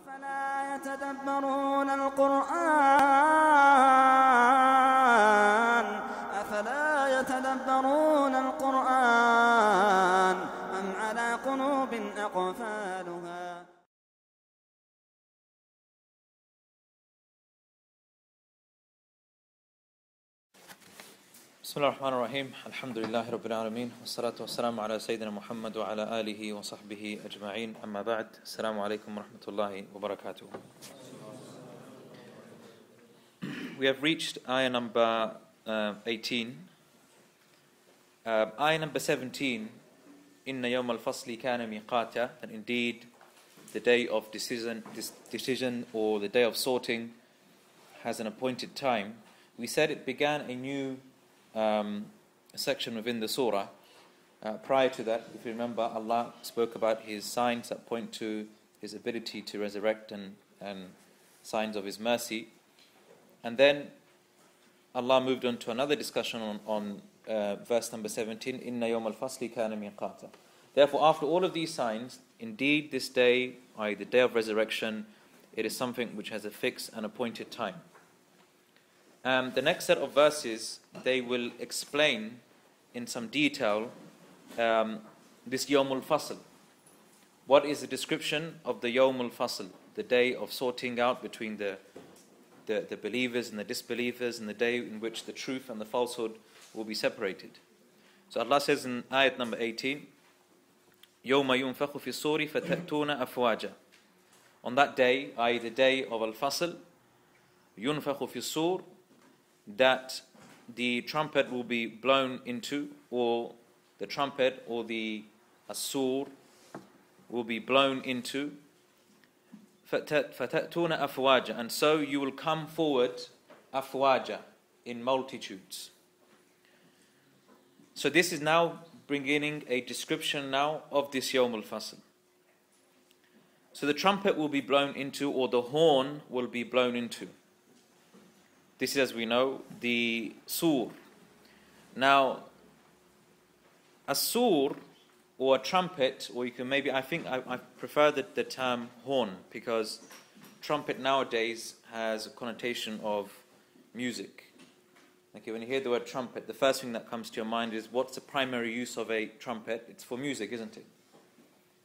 أفلا يتدبرون القرآن أم على قلوب أقفالها. بسم الله الرحمن الرحيم. الحمد لله رب العالمين والصلاة والسلام على سيدنا محمد وعلى آله وصحبه أجمعين. أما بعد. السلام عليكم ورحمة الله وبركاته. We have reached ayah number 18. Ayah number 17. إن يوم الفصل كان ميقاتا. And indeed the day of decision or the day of sorting has an appointed time. We said it began a new section within the surah. Prior to that, if you remember, Allah spoke about His signs that point to His ability to resurrect and signs of His mercy. And then Allah moved on to another discussion on verse number 17, إِنَّ يَوْمَ الْفَصْلِ كَانَ مِيقَاتًا. Therefore, after all of these signs, indeed this day, i.e. the day of resurrection, it is something which has a fixed and appointed time. The next set of verses, they will explain in some detail this Yawmul Fasl. What is the description of the Yawmul Fasl, the day of sorting out between the believers and the disbelievers, and the day in which the truth and the falsehood will be separated. So Allah says in ayat number 18, يَوْمَ يُنْفَخُ فِي الصُّورِ فَتَأْتُونَ أَفْوَاجًا. On that day, i.e. the day of Al-Fasl, يُنْفَخُ فِي الصُّورِ, that the trumpet will be blown into, or the trumpet or the as-sur will be blown into. فَتَأْتُونَ أَفْوَاجًا. And so you will come forward afwaja, in multitudes. So this is now beginning a description now of this Yawm al-Fasl. So the trumpet will be blown into, or the horn will be blown into. This is, as we know, the sur. Now, a sur, or a trumpet, or you can maybe, I prefer the term horn, because trumpet nowadays has a connotation of music. Okay, when you hear the word trumpet, the first thing that comes to your mind is, what's the primary use of a trumpet? It's for music, isn't it?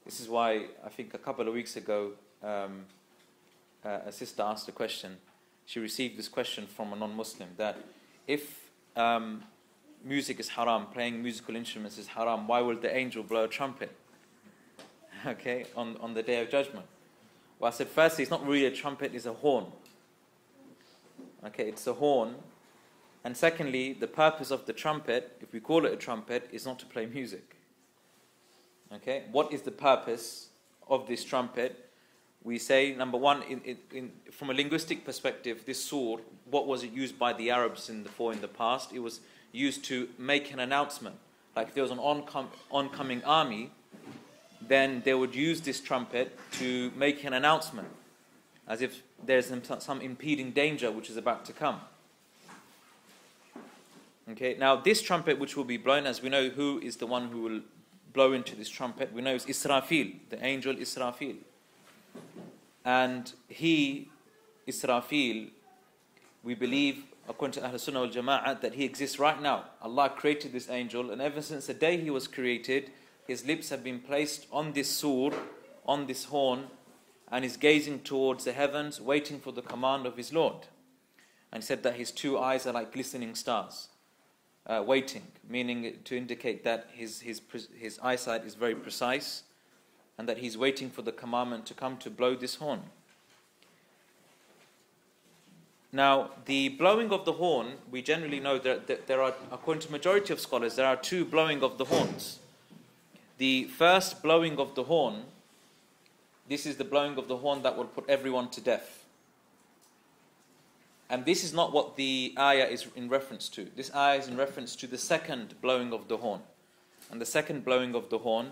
This is why, I think a couple of weeks ago, a sister asked a question. She received this question from a non-Muslim, that if music is haram, playing musical instruments is haram, why will the angel blow a trumpet? Okay, on the Day of Judgment. Well, I said, firstly, it's not really a trumpet, it's a horn. Okay, it's a horn. And secondly, the purpose of the trumpet, if we call it a trumpet, is not to play music. Okay, what is the purpose of this trumpet? We say, number one, from a linguistic perspective, this sur, what was it used by the Arabs in the past? It was used to make an announcement. Like if there was an oncoming army, then they would use this trumpet to make an announcement, as if there's some impeding danger which is about to come. Okay, now this trumpet which will be blown, as we know who is the one who will blow into this trumpet, we know it's Israfil, the angel Israfil. And he, Israfil, we believe, according to Ahl Sunnah wal Jama'ah, that he exists right now. Allah created this angel, and ever since the day he was created, his lips have been placed on this sur, on this horn, and is gazing towards the heavens, waiting for the command of his Lord. And he said that his two eyes are like glistening stars, waiting, meaning to indicate that his eyesight is very precise, and that he's waiting for the commandment to come to blow this horn. Now, the blowing of the horn, we generally know that there are, according to the majority of scholars, there are two blowing of the horns. The first blowing of the horn, this is the blowing of the horn that will put everyone to death. And this is not what the ayah is in reference to. This ayah is in reference to the second blowing of the horn. And the second blowing of the horn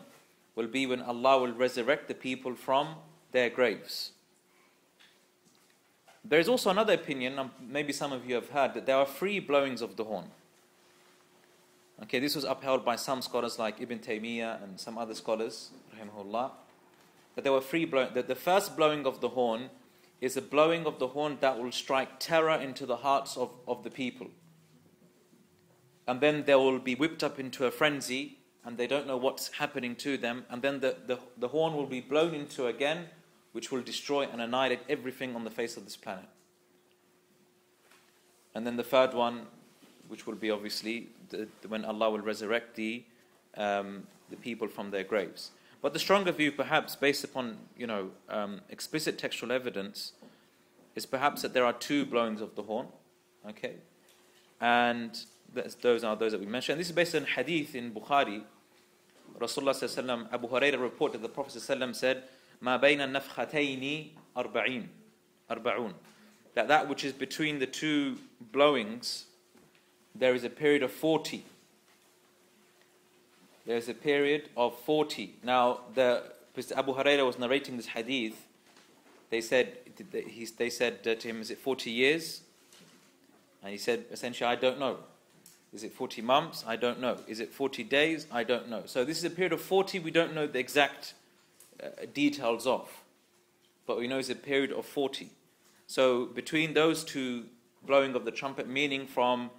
will be when Allah will resurrect the people from their graves. There is also another opinion, maybe some of you have heard, that there are 3 blowings of the horn. Okay, this was upheld by some scholars like Ibn Taymiyyah and some other scholars, rahimahullah. that there were three blowing. That the first blowing of the horn is a blowing of the horn that will strike terror into the hearts of the people. And then they will be whipped up into a frenzy, and they don't know what's happening to them. And then the horn will be blown into again, which will destroy and annihilate everything on the face of this planet. And then the third one, which will be obviously when Allah will resurrect the people from their graves. But the stronger view, perhaps based upon explicit textual evidence, is perhaps that there are two blowings of the horn. Okay, and those are those that we mentioned. And this is based on hadith in Bukhari. Rasulullah sallallahu alaihi wasallam, Abu Hurairah reported that the Prophet sallallahu alaihi wasallam said, "Ma bayna nafkhatayni arba'un." That which is between the two blowings, there is a period of 40. There is a period of 40. Now, Abu Hurairah was narrating this hadith. They said to him, "Is it 40 years?" And he said, essentially, "I don't know." Is it 40 months? I don't know. Is it 40 days? I don't know. So this is a period of 40 we don't know the exact details of. But we know it's a period of 40. So between those two blowing of the trumpet, meaning from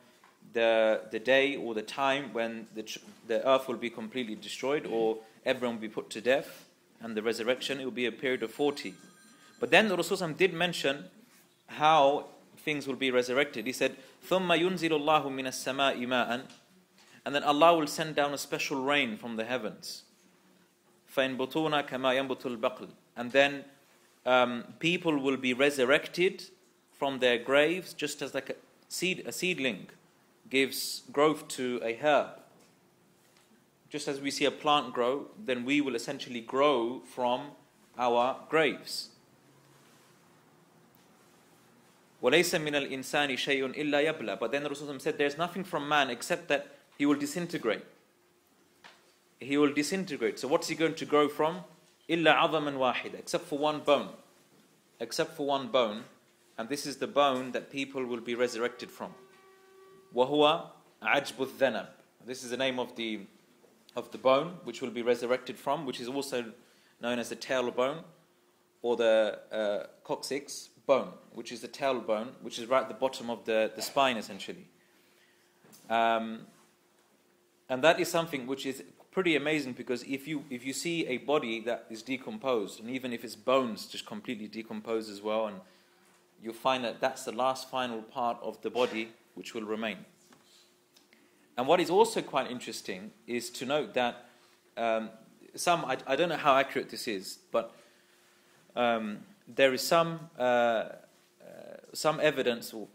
the day or the time when the earth will be completely destroyed or everyone will be put to death, and the resurrection, it will be a period of 40. But then the Rasul did mention how things will be resurrected. He said, ثُمَّ يُنزِلُ اللَّهُ مِنَ السَّمَاءِ مَاءً, and then Allah will send down a special rain from the heavens. فَيَنْبُتُونَ كَمَا يَنْبُتُ الْبَقْلِ, and then people will be resurrected from their graves, just as like a seedling gives growth to a herb. Just as we see a plant grow, then we will essentially grow from our graves. وَلَيْسَ مِنَ الْإِنسَانِ شَيْءٌ إِلَّا يَبْلَى. But then the Rasul said, there's nothing from man except that he will disintegrate. He will disintegrate. So what's he going to grow from? إِلَّا عَظَمًا وَاحِدًا, except for one bone. Except for one bone. And this is the bone that people will be resurrected from. وَهُوَ عَجْبُ الذَّنَبِ. This is the name of the bone which will be resurrected from, which is also known as the tailbone or the coccyx bone, which is the tailbone, which is right at the bottom of the spine essentially. And that is something which is pretty amazing, because if you see a body that is decomposed, and even if its bones just completely decompose as well, and you'll find that that's the last final part of the body which will remain. And what is also quite interesting is to note that I don't know how accurate this is, but there is some evidence, or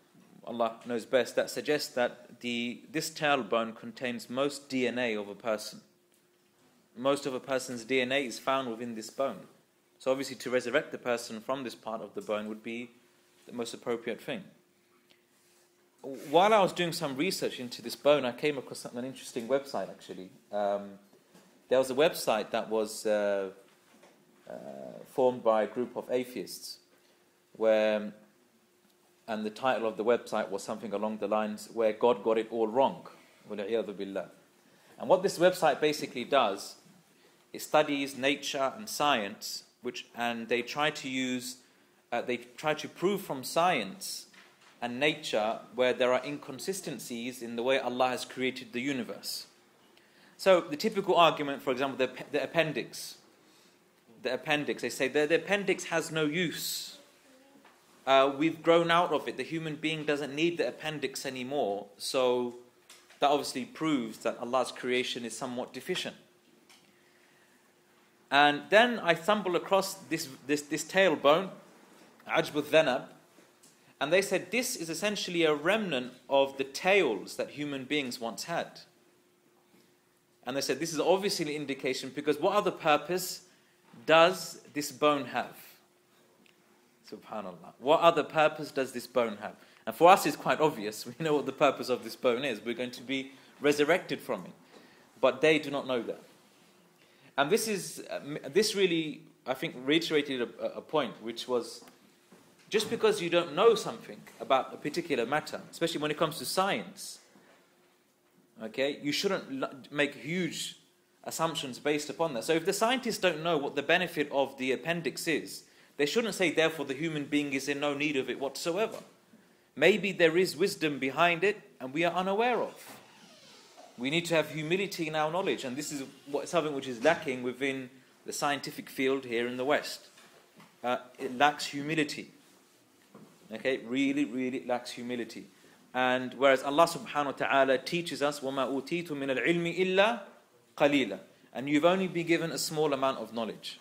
Allah knows best, that suggests that this tailbone contains most DNA of a person. Most of a person's DNA is found within this bone. So obviously to resurrect the person from this part of the bone would be the most appropriate thing. While I was doing some research into this bone, I came across an interesting website actually. There was a website that was formed by a group of atheists, and the title of the website was something along the lines, "Where God got it all wrong." And what this website basically does, it studies nature and science, and they try to prove from science and nature where there are inconsistencies in the way Allah has created the universe. So the typical argument, for example, the appendix. The appendix, they say the appendix has no use. We've grown out of it. The human being doesn't need the appendix anymore. So that obviously proves that Allah's creation is somewhat deficient. And then I stumbled across this tailbone, Ajbu Dhanab, and they said this is essentially a remnant of the tails that human beings once had. And they said this is obviously an indication, because what other purpose does this bone have? Subhanallah. What other purpose does this bone have? And for us it's quite obvious. We know what the purpose of this bone is. We're going to be resurrected from it. But they do not know that. And this really, I think, reiterated a point, which was, just because you don't know something about a particular matter, especially when it comes to science, okay, you shouldn't make huge assumptions based upon that. So if the scientists don't know what the benefit of the appendix is, they shouldn't say, therefore, the human being is in no need of it whatsoever. Maybe there is wisdom behind it, and we are unaware of. We need to have humility in our knowledge, and this is something which is lacking within the scientific field here in the West. It lacks humility. Okay, really lacks humility. And whereas Allah subhanahu wa ta'ala teaches us, وَمَا أُوتِيتُ مِنَ الْعِلْمِ إِلَّا قَلِيلًا, and you've only been given a small amount of knowledge.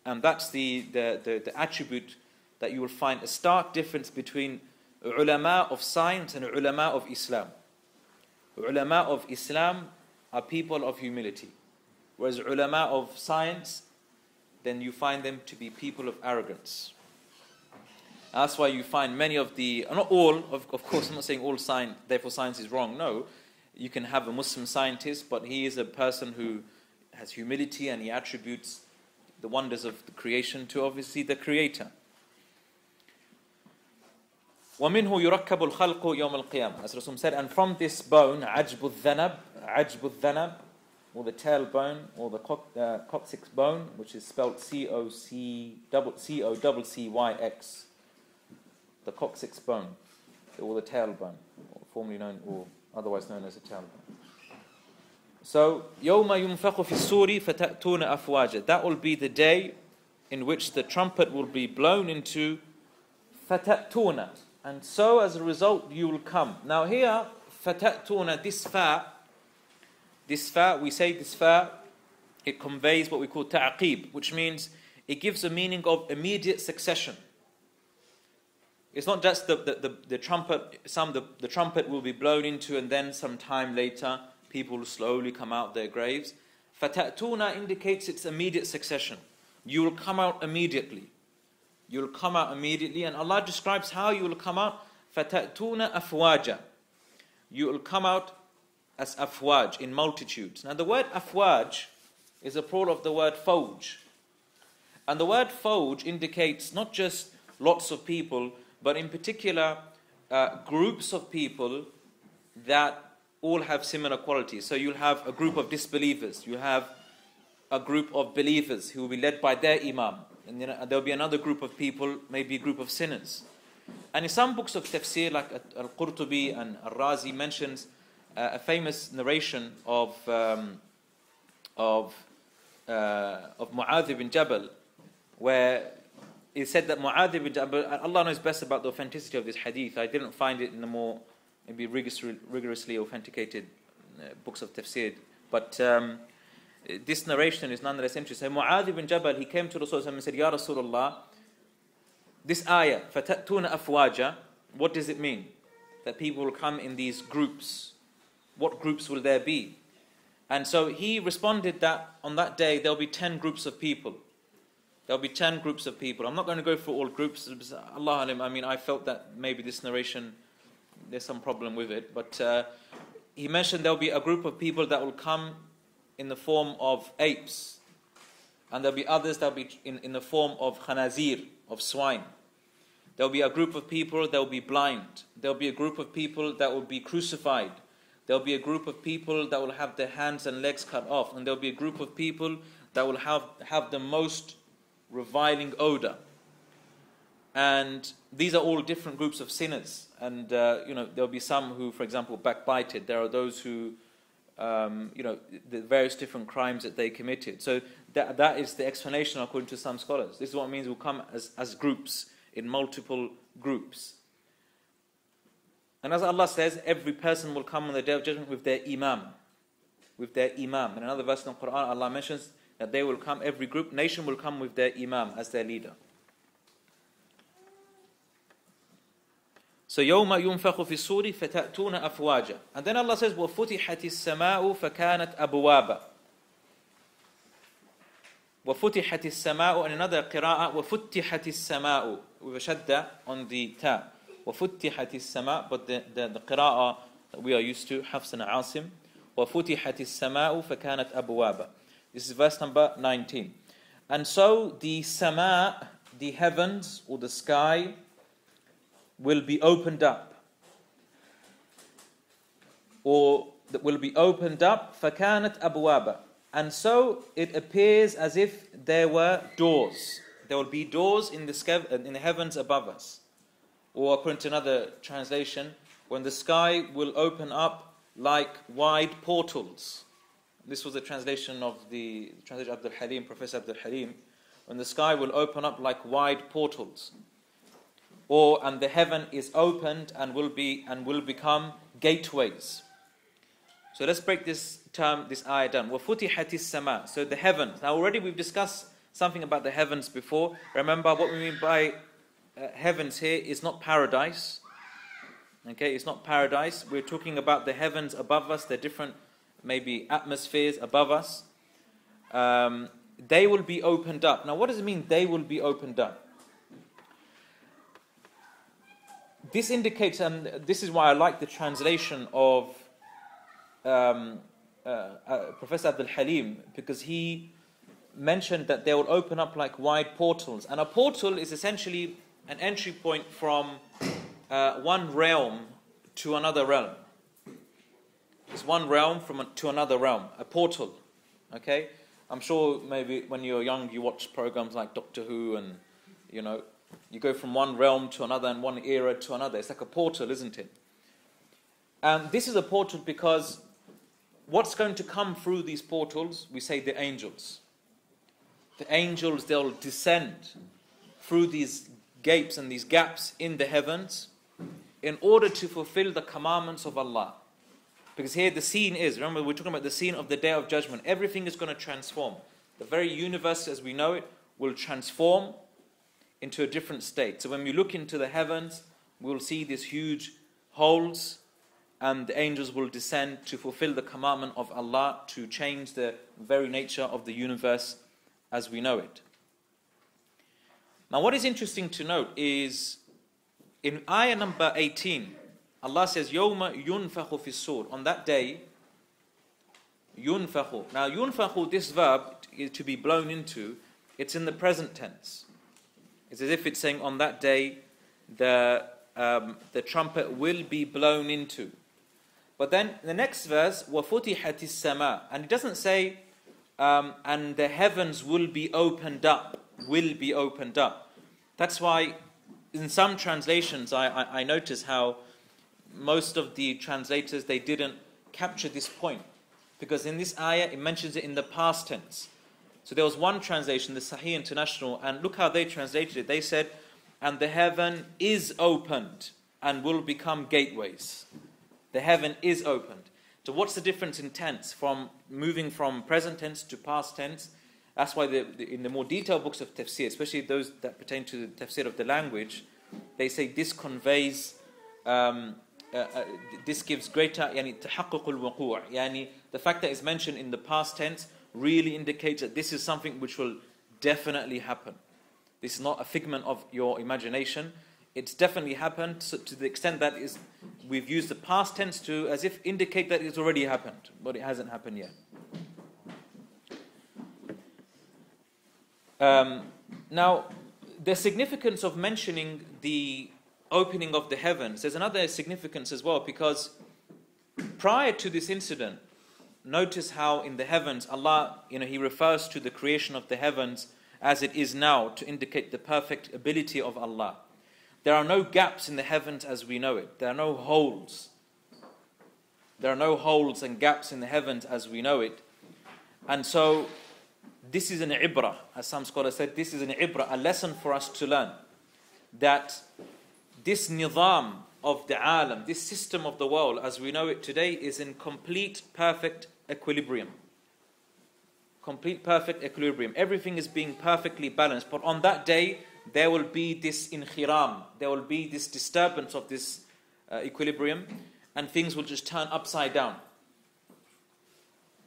And that's the attribute that you will find a stark difference between ulama of science and ulama of Islam. Ulama of Islam are people of humility, whereas ulama of science, then you find them to be people of arrogance. That's why you find many of the, not all, of course I'm not saying all science, therefore science is wrong, no. You can have a Muslim scientist, but he is a person who has humility and he attributes the wonders of the creation to obviously the Creator. وَمِنْهُ يُرَكَّبُ الْخَلْقُ يَوْمَ الْقِيَامَةِ, as Rasul said, and from this bone, عَجْبُ الذَّنَبِ, or the tailbone, or the coccyx bone, which is spelled C-O-C-C-Y-X, the coccyx bone, or the tailbone, formerly known, or otherwise known as a tailbone. So, يَوْمَ يُنْفَخُ فِي السُّورِ فَتَأْتُونَ أَفْوَاجًا, that will be the day in which the trumpet will be blown into فَتَأْتُونَ, and so as a result you will come. Now here, فَتَأْتُونَ, this fa, we say this fa, it conveys what we call ta'aqib, which means it gives a meaning of immediate succession. It's not just the trumpet, the trumpet will be blown into and then some time later people will slowly come out their graves. Fatatuna indicates its immediate succession. You will come out immediately. You will come out immediately, and Allah describes how you will come out. Fatatuna afwaja. You will come out as afwaj, in multitudes. Now the word afwaj is a plural of the word fawj. And the word fawj indicates not just lots of people, but in particular groups of people that all have similar qualities. So you'll have a group of disbelievers, you have a group of believers who will be led by their imam, and then there'll be another group of people, maybe a group of sinners. And in some books of tafsir, like Al-Qurtubi and Al-Razi, mentions a famous narration of Mu'adh ibn Jabal, where it said that Mu'adh ibn Jabal, Allah knows best about the authenticity of this hadith. I didn't find it in the more maybe rigorously authenticated books of tafsir, but this narration is nonetheless interesting. So Mu'adh ibn Jabal, he came to Rasulullah and said, Ya Rasulullah, this ayah, فَتَأْتُونَ أَفْوَاجًا, what does it mean? That people will come in these groups. What groups will there be? And so he responded that on that day there will be 10 groups of people. There will be 10 groups of people. I'm not going to go for all groups. Allah alim, I mean, I felt that maybe this narration, there's some problem with it. But he mentioned there will be a group of people that will come in the form of apes. And there will be others that will be in the form of khanazir, of swine. There will be a group of people that will be blind. There will be a group of people that will be crucified. There will be a group of people that will have their hands and legs cut off. And there will be a group of people that will have the most reviling odor. And these are all different groups of sinners. And, there will be some who, for example, backbited. There are those who, the various different crimes that they committed. So that is the explanation according to some scholars. This is what it means we'll come as groups, in multiple groups. And as Allah says, every person will come on the Day of Judgment with their imam. With their imam. In another verse in the Quran, Allah mentions that they will come, every group, nation will come with their imam as their leader. So, يَوْمَ يُنْفَخُ فِي الصُّورِ فَتَأْتُونَ أَفْوَاجًا. And then Allah says, وَفُتِحَتِ السَّمَاءُ فَكَانَتْ أَبْوَابًا. وَفُتِحَتِ السَّمَاءُ, and another qira'ah, وَفُتِحَتِ السَّمَاءُ, with a shadda on the ta. وَفُتِحَتِ السَّمَاءُ, but the qira'ah that we are used to, Hafs and Asim, وَفُتِحَتِ السَّمَاءُ فَكَانَتْ أَبْوَابًا. This is verse number 19. And so the sama, the heavens or the sky, will be opened up. Or that will be opened up, فَكَانَتْ أَبْوَابًا. And so it appears as if there were doors. There will be doors in the heavens above us. Or according to another translation, when the sky will open up like wide portals. This was a translation of the translation of Abdul Halim, Professor Abdul Halim. When the sky will open up like wide portals. And the heaven is opened and will become gateways. So let's break this ayah down. وَفُتِحَتِ السَّمَاء. So the heavens. Now already we've discussed something about the heavens before. Remember, what we mean by heavens here is not paradise. Okay, it's not paradise. We're talking about the heavens above us, the different maybe atmospheres above us. They will be opened up. Now what does it mean, they will be opened up? This indicates, and this is why I like the translation of Professor Abdul Halim, because he mentioned that they will open up like wide portals. And a portal is essentially an entry point from one realm to another realm. It's one realm to another realm, a portal. Okay? I'm sure maybe when you're young you watch programs like Doctor Who, and you go from one realm to another and one era to another. It's like a portal, isn't it? And this is a portal because what's going to come through these portals? We say the angels. The angels, they'll descend through these gates and these gaps in the heavens in order to fulfill the commandments of Allah. Because here the scene is, remember we're talking about the scene of the Day of Judgment. Everything is going to transform. The very universe as we know it will transform into a different state. So when we look into the heavens, we'll see these huge holes, and the angels will descend to fulfill the commandment of Allah, to change the very nature of the universe as we know it. Now what is interesting to note is in ayah number 18, Allah says, يَوْمَ يُنْفَخُ فِي الصُّورِ. On that day, يُنْفَخُ. Now يُنْفَخُ, this verb, is to be blown into, it's in the present tense. It's as if it's saying on that day, the trumpet will be blown into. But then the next verse, وَفُتِحَتِ السَّمَاء. And it doesn't say, and the heavens will be opened up. Will be opened up. That's why in some translations I notice how most of the translators, they didn't capture this point. Because in this ayah, it mentions it in the past tense. So there was one translation, the Sahih International, and look how they translated it. They said, and the heaven is opened and will become gateways. The heaven is opened. So what's the difference in tense from moving from present tense to past tense? That's why in the more detailed books of tafsir, especially those that pertain to the tafsir of the language, they say this conveys, this gives greater تحقق الوقوع. The fact that it's mentioned in the past tense really indicates that this is something which will definitely happen. This is not a figment of your imagination. It's definitely happened, so to the extent that we've used the past tense to as if indicate that it's already happened, but it hasn't happened yet. Now, the significance of mentioning the opening of the heavens, there's another significance as well, because prior to this incident, notice how in the heavens, Allah, He refers to the creation of the heavens as it is now to indicate the perfect ability of Allah. There are no gaps in the heavens as we know it. There are no holes. There are no holes and gaps in the heavens as we know it. And so, this is an ibrah, as some scholars said, this is an ibrah, a lesson for us to learn. That this nizam of the alam, this system of the world as we know it today, is in complete, perfect equilibrium. Complete, perfect equilibrium. Everything is being perfectly balanced. But on that day, there will be this inkhiram, there will be this disturbance of this equilibrium, and things will just turn upside down.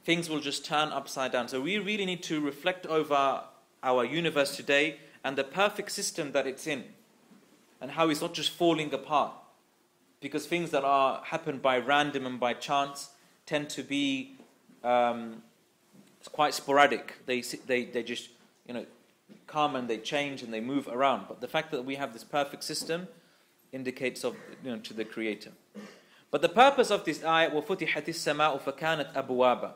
Things will just turn upside down. So we really need to reflect over our universe today and the perfect system that it's in, and how it's not just falling apart. Because things that happen by random and by chance tend to be quite sporadic. They just come and they change and they move around. But the fact that we have this perfect system indicates to the Creator. But the purpose of this ayah, وَفُتِحَتِ السَّمَاءُ فَكَانَتْ أَبْوَابًا.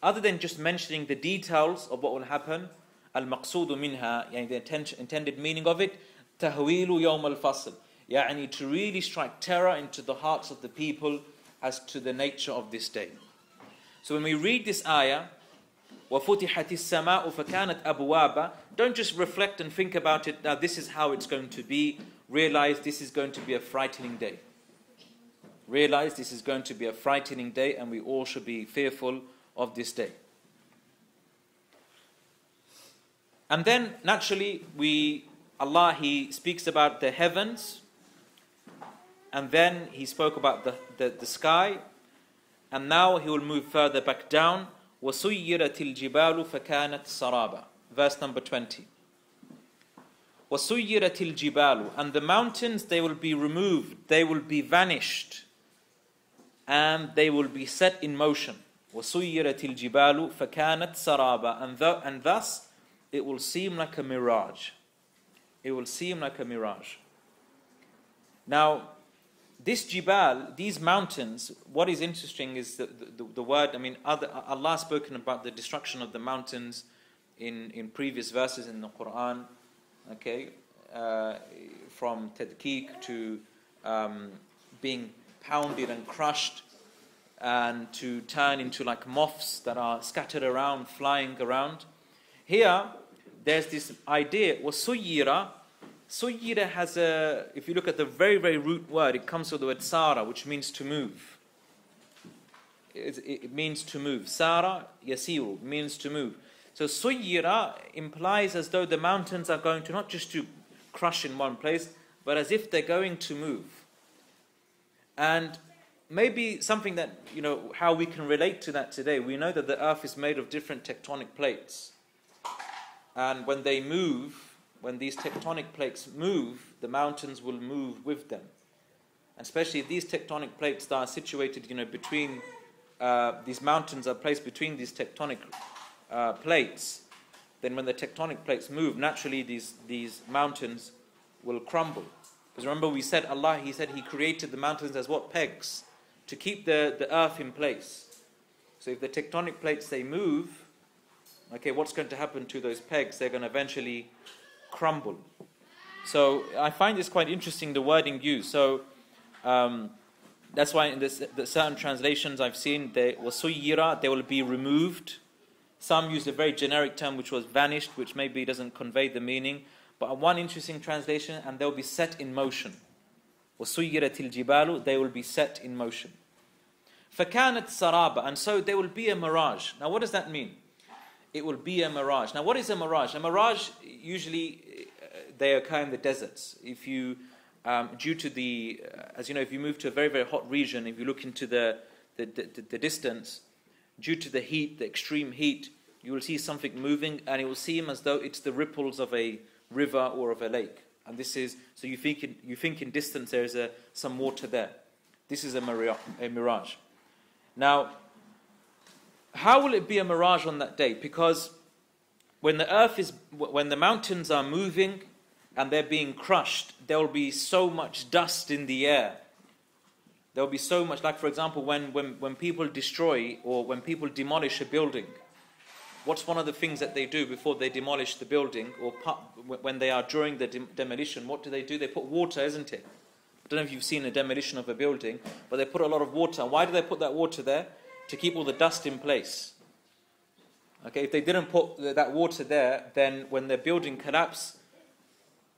other than just mentioning the details of what will happen, al-maqsudu minha, yani the intended meaning of it, tahweelu yawm al-fasl, yani to really strike terror into the hearts of the people as to the nature of this day. So when we read this ayah, وَفُتِحَتِ السَّمَاءُ فَكَانَتْ أَبْوَابًا, don't just reflect and think about it, now this is how it's going to be. Realize this is going to be a frightening day. Realize this is going to be a frightening day, and we all should be fearful of this day. And then naturally Allah, He speaks about the heavens, and then He spoke about the sky, and now He will move further back down. وَسُيِّرَتِ الْجِبَالُ فَكَانَتْ سَرَابًا. Verse number 20. وَسُيِّرَتِ الْجِبَالُ, and the mountains, they will be removed, they will be vanished, and they will be set in motion. وَسُيِّرَتِ الْجِبَالُ فَكَانَتْ سَرَابًا, and thus it will seem like a mirage. It will seem like a mirage. Now, this jibal, these mountains, what is interesting is the word, Allah has spoken about the destruction of the mountains in previous verses in the Quran, okay, from tadqiq to being pounded and crushed, and to turn into like moths that are scattered around, flying around. Here, there's this idea, وَسُيِّرَ. Suyyira has if you look at the very, very root word, it comes from the word sara, which means to move. It means to move. Sara, yasiru, means to move. So suyyira implies as though the mountains are going to not just to crush in one place, but as if they're going to move. And maybe something that, how we can relate to that today, we know that the earth is made of different tectonic plates. And when they move, when these tectonic plates move, the mountains will move with them. And especially if these tectonic plates that are situated, between, these mountains are placed between these tectonic plates, then when the tectonic plates move, naturally these mountains will crumble. Because remember we said Allah, He said He created the mountains as what? Pegs, to keep the earth in place. So if the tectonic plates, they move, okay, what's going to happen to those pegs? They're going to eventually crumble. So I find this quite interesting, the wording used. So that's why in the certain translations I've seen, they will be removed. Some use a very generic term which was vanished, which maybe doesn't convey the meaning. But one interesting translation, and they'll be set in motion. وَسُيِّرَتِ الْجِبَالُ, they will be set in motion. فَكَانَتْ سَرَابًا, and so there will be a mirage. Now what does that mean? It will be a mirage. Now what is a mirage? A mirage, usually they occur in the deserts. If you, due to the, as you know, if you move to a very, very hot region, if you look into the distance, due to the heat, the extreme heat, you will see something moving, and it will seem as though it's the ripples of a river or of a lake. And this is, so you think in distance there is some water there. This is a mirage. Now, how will it be a mirage on that day? Because when the mountains are moving and they're being crushed, there will be so much dust in the air. There will be so much, like for example, when people destroy or when people demolish a building, what's one of the things that they do before they demolish the building, or when they are during the demolition, what do? They put water, isn't it? I don't know if you've seen a demolition of a building, but they put a lot of water. Why do they put that water there? To keep all the dust in place. Okay, if they didn't put that water there, then when the building collapses,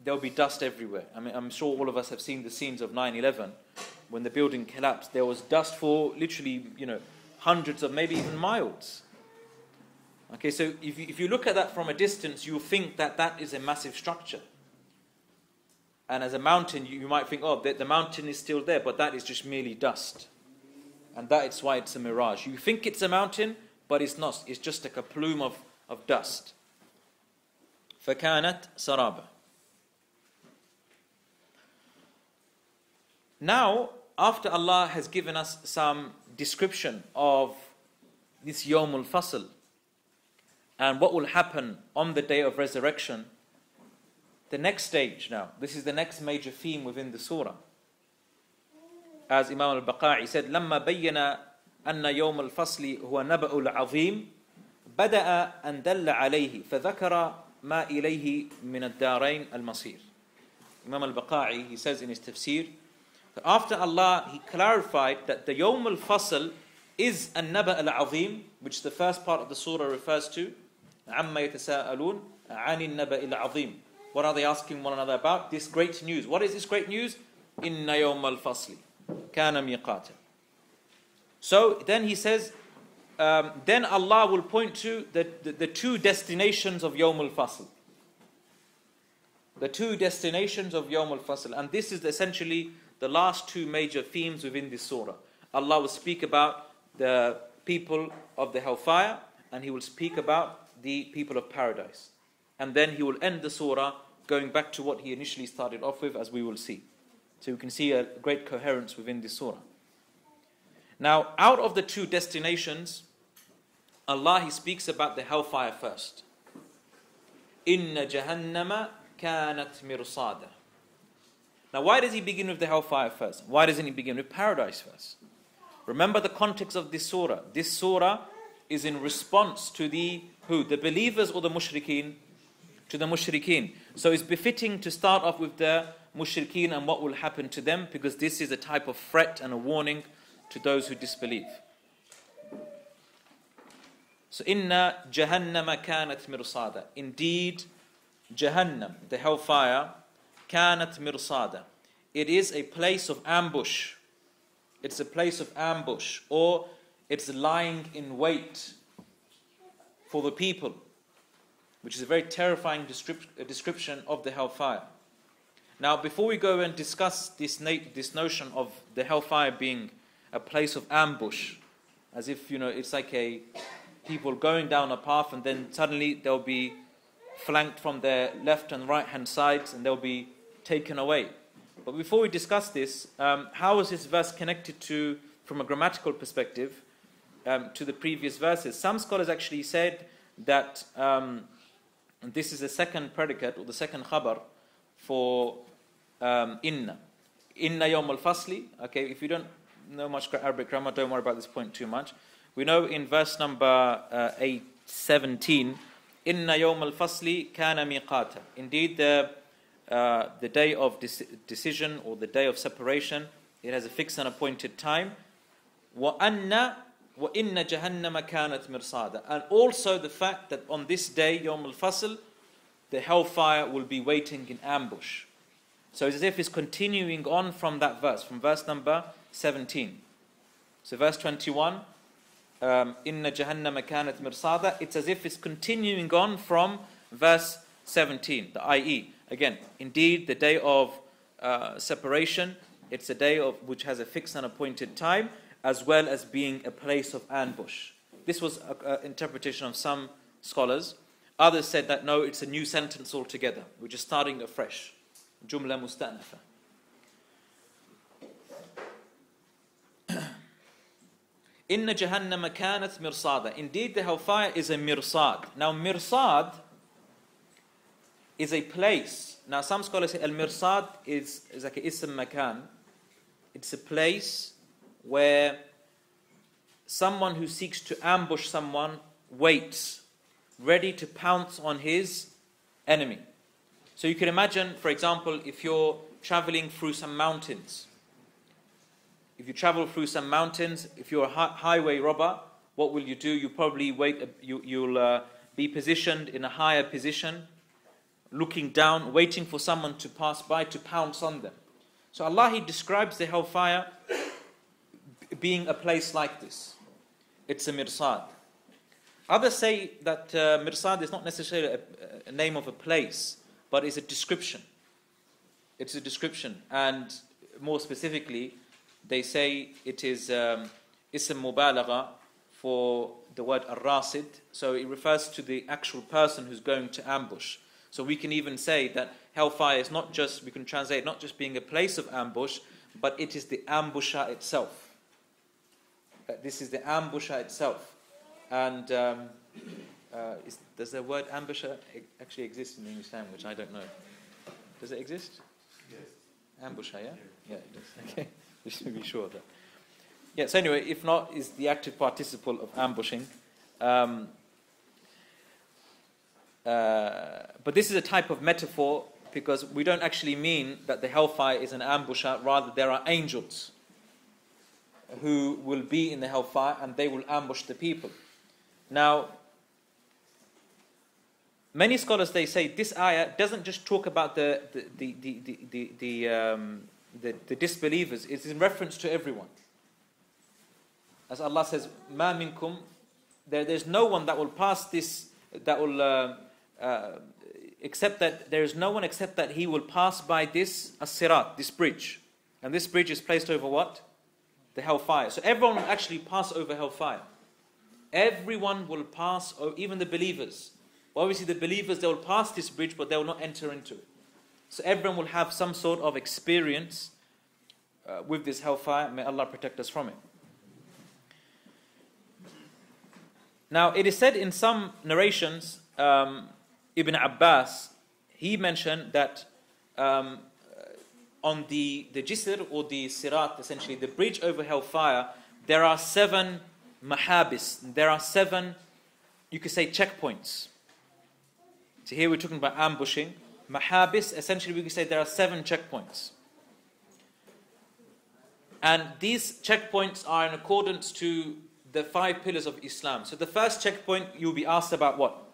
there'll be dust everywhere. I mean, I'm sure all of us have seen the scenes of 9/11. When the building collapsed, there was dust for literally, hundreds of, maybe even miles. Okay, so if you look at that from a distance, you'll think that is a massive structure. And as a mountain, you might think, the mountain is still there, but that is just merely dust. And that is why it's a mirage. You think it's a mountain, but it's not. It's just like a plume of dust. فَكَانَتْ سَرَابًا. Now, after Allah has given us some description of this Yawmul Fasl and what will happen on the day of resurrection, the next stage now, this is the next major theme within the surah. As Imam al-Baqa'i said, لَمَّا بَيَّنَ أَنَّ يَوْمَ الْفَصْلِ هُوَ نَبَأُ الْعَظِيمِ بدأ أن دل عليه فذكر ما إليه من الدارين المصير. Imam al-Baqai, he says in his tafsir, after Allah, he clarified that the Yawm al-Fasl is AnNaba al-Azim, which the first part of the surah refers to. عَمَّا يَتَسَاءَلُونَ عَنِ النَّبَإِ الْعَظِيمِ. What are they asking one another about? This great news. What is this great news? إِنَّ يَوْمَ الْفَصْلِ كَانَ مِيقَاتًا. So then he says, then Allah will point to the two destinations of Yawm al-Fasl. The two destinations of Yawm al-Fasl. And this is essentially the last two major themes within this surah. Allah will speak about the people of the hellfire, and He will speak about the people of paradise. And then He will end the surah going back to what He initially started off with, as we will see. So you can see a great coherence within this surah. Now, out of the two destinations, Allah, He speaks about the hellfire first. Inna jahannama kanat mirsada. Now, why does He begin with the hellfire first? Why doesn't He begin with paradise first? Remember the context of this surah. This surah is in response to the believers or the mushrikeen? To the mushrikeen. So it's befitting to start off with the mushrikeen and what will happen to them, because this is a type of threat and a warning to those who disbelieve. So, inna jahannama kanat mirsada. Indeed, Jahannam, the hellfire, kanat mirsada. It is a place of ambush. It's a place of ambush, or it's lying in wait for the people, which is a very terrifying description of the hellfire. Now, before we go and discuss this notion of the hellfire being a place of ambush, as if, it's like people going down a path and then suddenly they'll be flanked from their left and right hand sides and they'll be taken away. But before we discuss this, how is this verse connected to, from a grammatical perspective, to the previous verses? Some scholars actually said that this is the second predicate or the second khabar for inna. Inna yawm al-fasli. Okay, if you don't know much Arabic grammar, don't worry about this point too much. We know in verse number 17, inna yawm al-fasli kana miqata. Indeed, the day of decision or the day of separation, it has a fixed and appointed time. وَإِنَّ جَهَنَّمَ كَانَتْ مِرْصَادًا. And also the fact that on this day, Yawm al-Fasl, the hellfire will be waiting in ambush. So it's as if it's continuing on from that verse, from verse number 17. So verse 21, إِنَّ جَهَنَّمَ كَانَتْ مِرْصَادًا. It's as if it's continuing on from verse 17, the i.e. Again, indeed, the day of separation, it's a day which has a fixed and appointed time, as well as being a place of ambush. This was an interpretation of some scholars. Others said that no, it's a new sentence altogether. We're just starting afresh. Jumla musta'nafa. Inna jahannama kanat mirsada. Indeed, the hellfire is a mirsad. Now, mirsad is a place. Now, some scholars say al-mirsad is like a ism makan. It's a place where someone who seeks to ambush someone waits, ready to pounce on his enemy. So you can imagine, for example, if you're traveling through some mountains. If you travel through some mountains, if you're a highway robber, what will you do? You probably wait. You'll be positioned in a higher position, looking down, waiting for someone to pass by to pounce on them. So Allah, He describes the hellfire being a place like this. It's a mirsad. Others say that mirsad is not necessarily a name of a place, but it's a description. It's a description. And more specifically, they say it is ism mubalagha for the word ar-rasid. So it refers to the actual person who's going to ambush. So we can even say that hellfire is not just, we can translate not just being a place of ambush, but it is the ambusher itself. This is the ambusher itself. And does the word ambusher actually exist in the English language? I don't know. Does it exist? Yes. Ambusher, yeah? Yeah, it does. Okay. Just to be sure of that. Yeah, so anyway, if not, is the active participle of ambushing. but this is a type of metaphor because we don't actually mean that the hellfire is an ambusher. Rather, there are angels who will be in the hellfire and they will ambush the people. Now, many scholars, they say this ayah doesn't just talk about the disbelievers. It's in reference to everyone. As Allah says, "Ma minkum," there's no one that will pass this, that will except that there is no one except that he will pass by this as-sirat, this bridge, and this bridge is placed over what? The hellfire. So everyone will actually pass over hellfire. Everyone will pass, even the believers. Well, obviously, the believers, they will pass this bridge, but they will not enter into it. So everyone will have some sort of experience with this hellfire. May Allah protect us from it. Now, it is said in some narrations, Ibn Abbas, he mentioned that on the Jisr or the Sirat, essentially the bridge over hellfire, there are 7 mahabis. There are 7, you could say, checkpoints. So here we're talking about ambushing. Mahabis, essentially we could say there are 7 checkpoints. And these checkpoints are in accordance to the 5 pillars of Islam. So the first checkpoint, you'll be asked about what?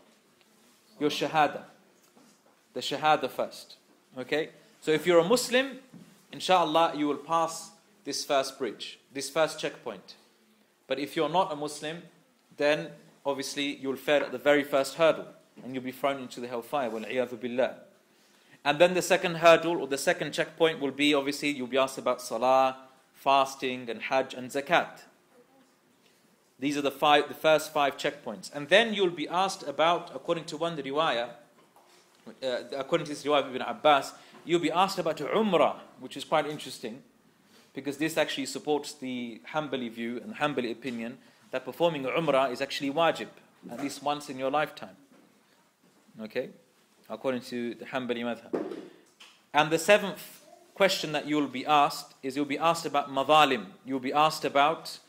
Your shahada. The shahada first. Okay? So if you're a Muslim, inshallah, you will pass this first bridge, this first checkpoint. But if you're not a Muslim, then obviously you'll fail at the very first hurdle and you'll be thrown into the hellfire. Wal-'iyadhu billah. And then the second hurdle or the second checkpoint will be, obviously, you'll be asked about salah, fasting, and hajj, and zakat. These are the first 5 checkpoints. And then you'll be asked about, according to one riwayah, according to this riwayah of Ibn Abbas, you'll be asked about Umrah, which is quite interesting, because this actually supports the Hanbali view and Hanbali opinion that performing Umrah is actually wajib, at least once in your lifetime. Okay? According to the Hanbali madhab. And the 7th question that you'll be asked is you'll be asked about madhalim. You'll be asked about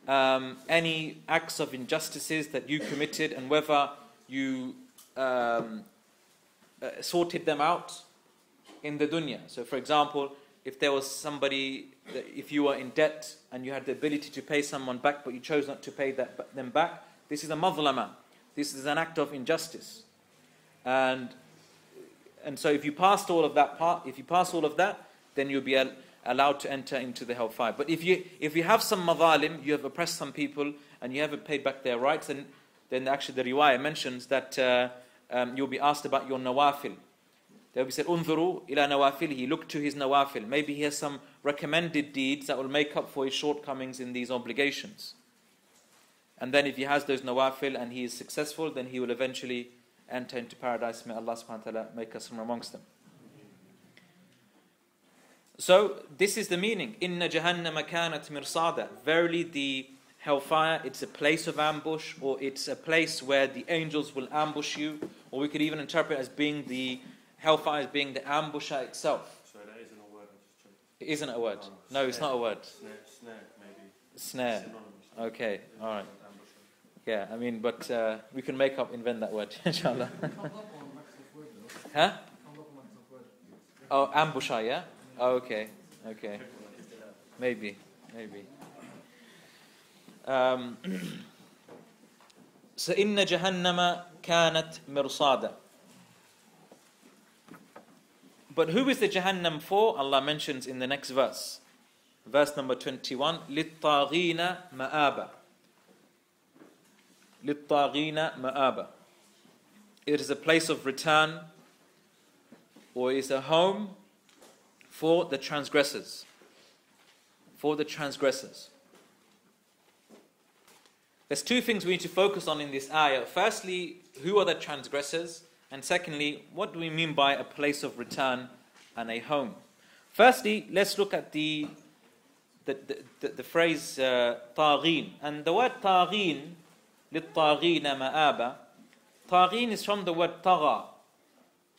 any acts of injustices that you committed and whether you sorted them out in the dunya. So for example, if there was somebody, if you were in debt and you had the ability to pay someone back but you chose not to pay them back, this is a madhlama. This is an act of injustice. And so if you passed all of that then you'll be allowed to enter into the hellfire. But if you have some madhalim, you have oppressed some people and you haven't paid back their rights, then actually the riwayah mentions that you'll be asked about your nawafil. They'll be said, "Unzuru ila nawafilihi," look to his nawafil. Maybe he has some recommended deeds that will make up for his shortcomings in these obligations. And then if he has those nawafil and he is successful, then he will eventually enter into paradise. May Allah subhanahu wa ta'ala make us from amongst them. So this is the meaning. Inna jahannama kanat mirsada. Verily the hellfire, it's a place of ambush, or it's a place where the angels will ambush you, or we could even interpret it as being the hellfire as being the ambusher itself. So that isn't a word. It isn't a word. No, it's not a word. Snare, maybe. Snare. Synonymous. Okay, all right. Yeah, I mean, but we can invent that word, inshallah. Huh? Oh, ambusher, yeah? Oh, okay. Maybe. So, inna jahannama kanat mirsada. But who is the Jahannam for? Allah mentions in the next verse. Verse number 21. لِلطَّاغِينَ مَآبًا. لِلطَّاغِينَ مَآبًا. It is a place of return, or is a home for the transgressors. For the transgressors. There's 2 things we need to focus on in this ayah. Firstly, who are the transgressors? And secondly, what do we mean by a place of return and a home? Firstly, let's look at the phrase طاغين. And the word طاغين, للطاغين مآبا. طاغين is from the word طغى,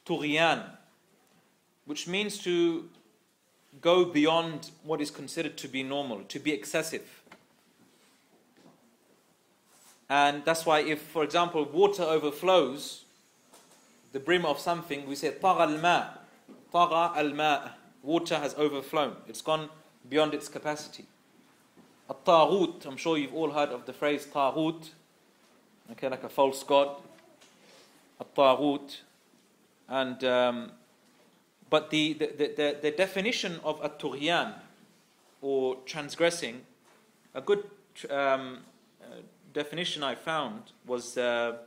طغيان, which means to go beyond what is considered to be normal, to be excessive. And that's why if, for example, water overflows the brim of something, we say طغى الماء. طغى الماء. Water has overflown. It's gone beyond its capacity. الطاغوت, I'm sure you've all heard of the phrase طاغوت. Okay, like a false god. الطاغوت. And but the definition of الطغيان, or transgressing, a good definition I found was the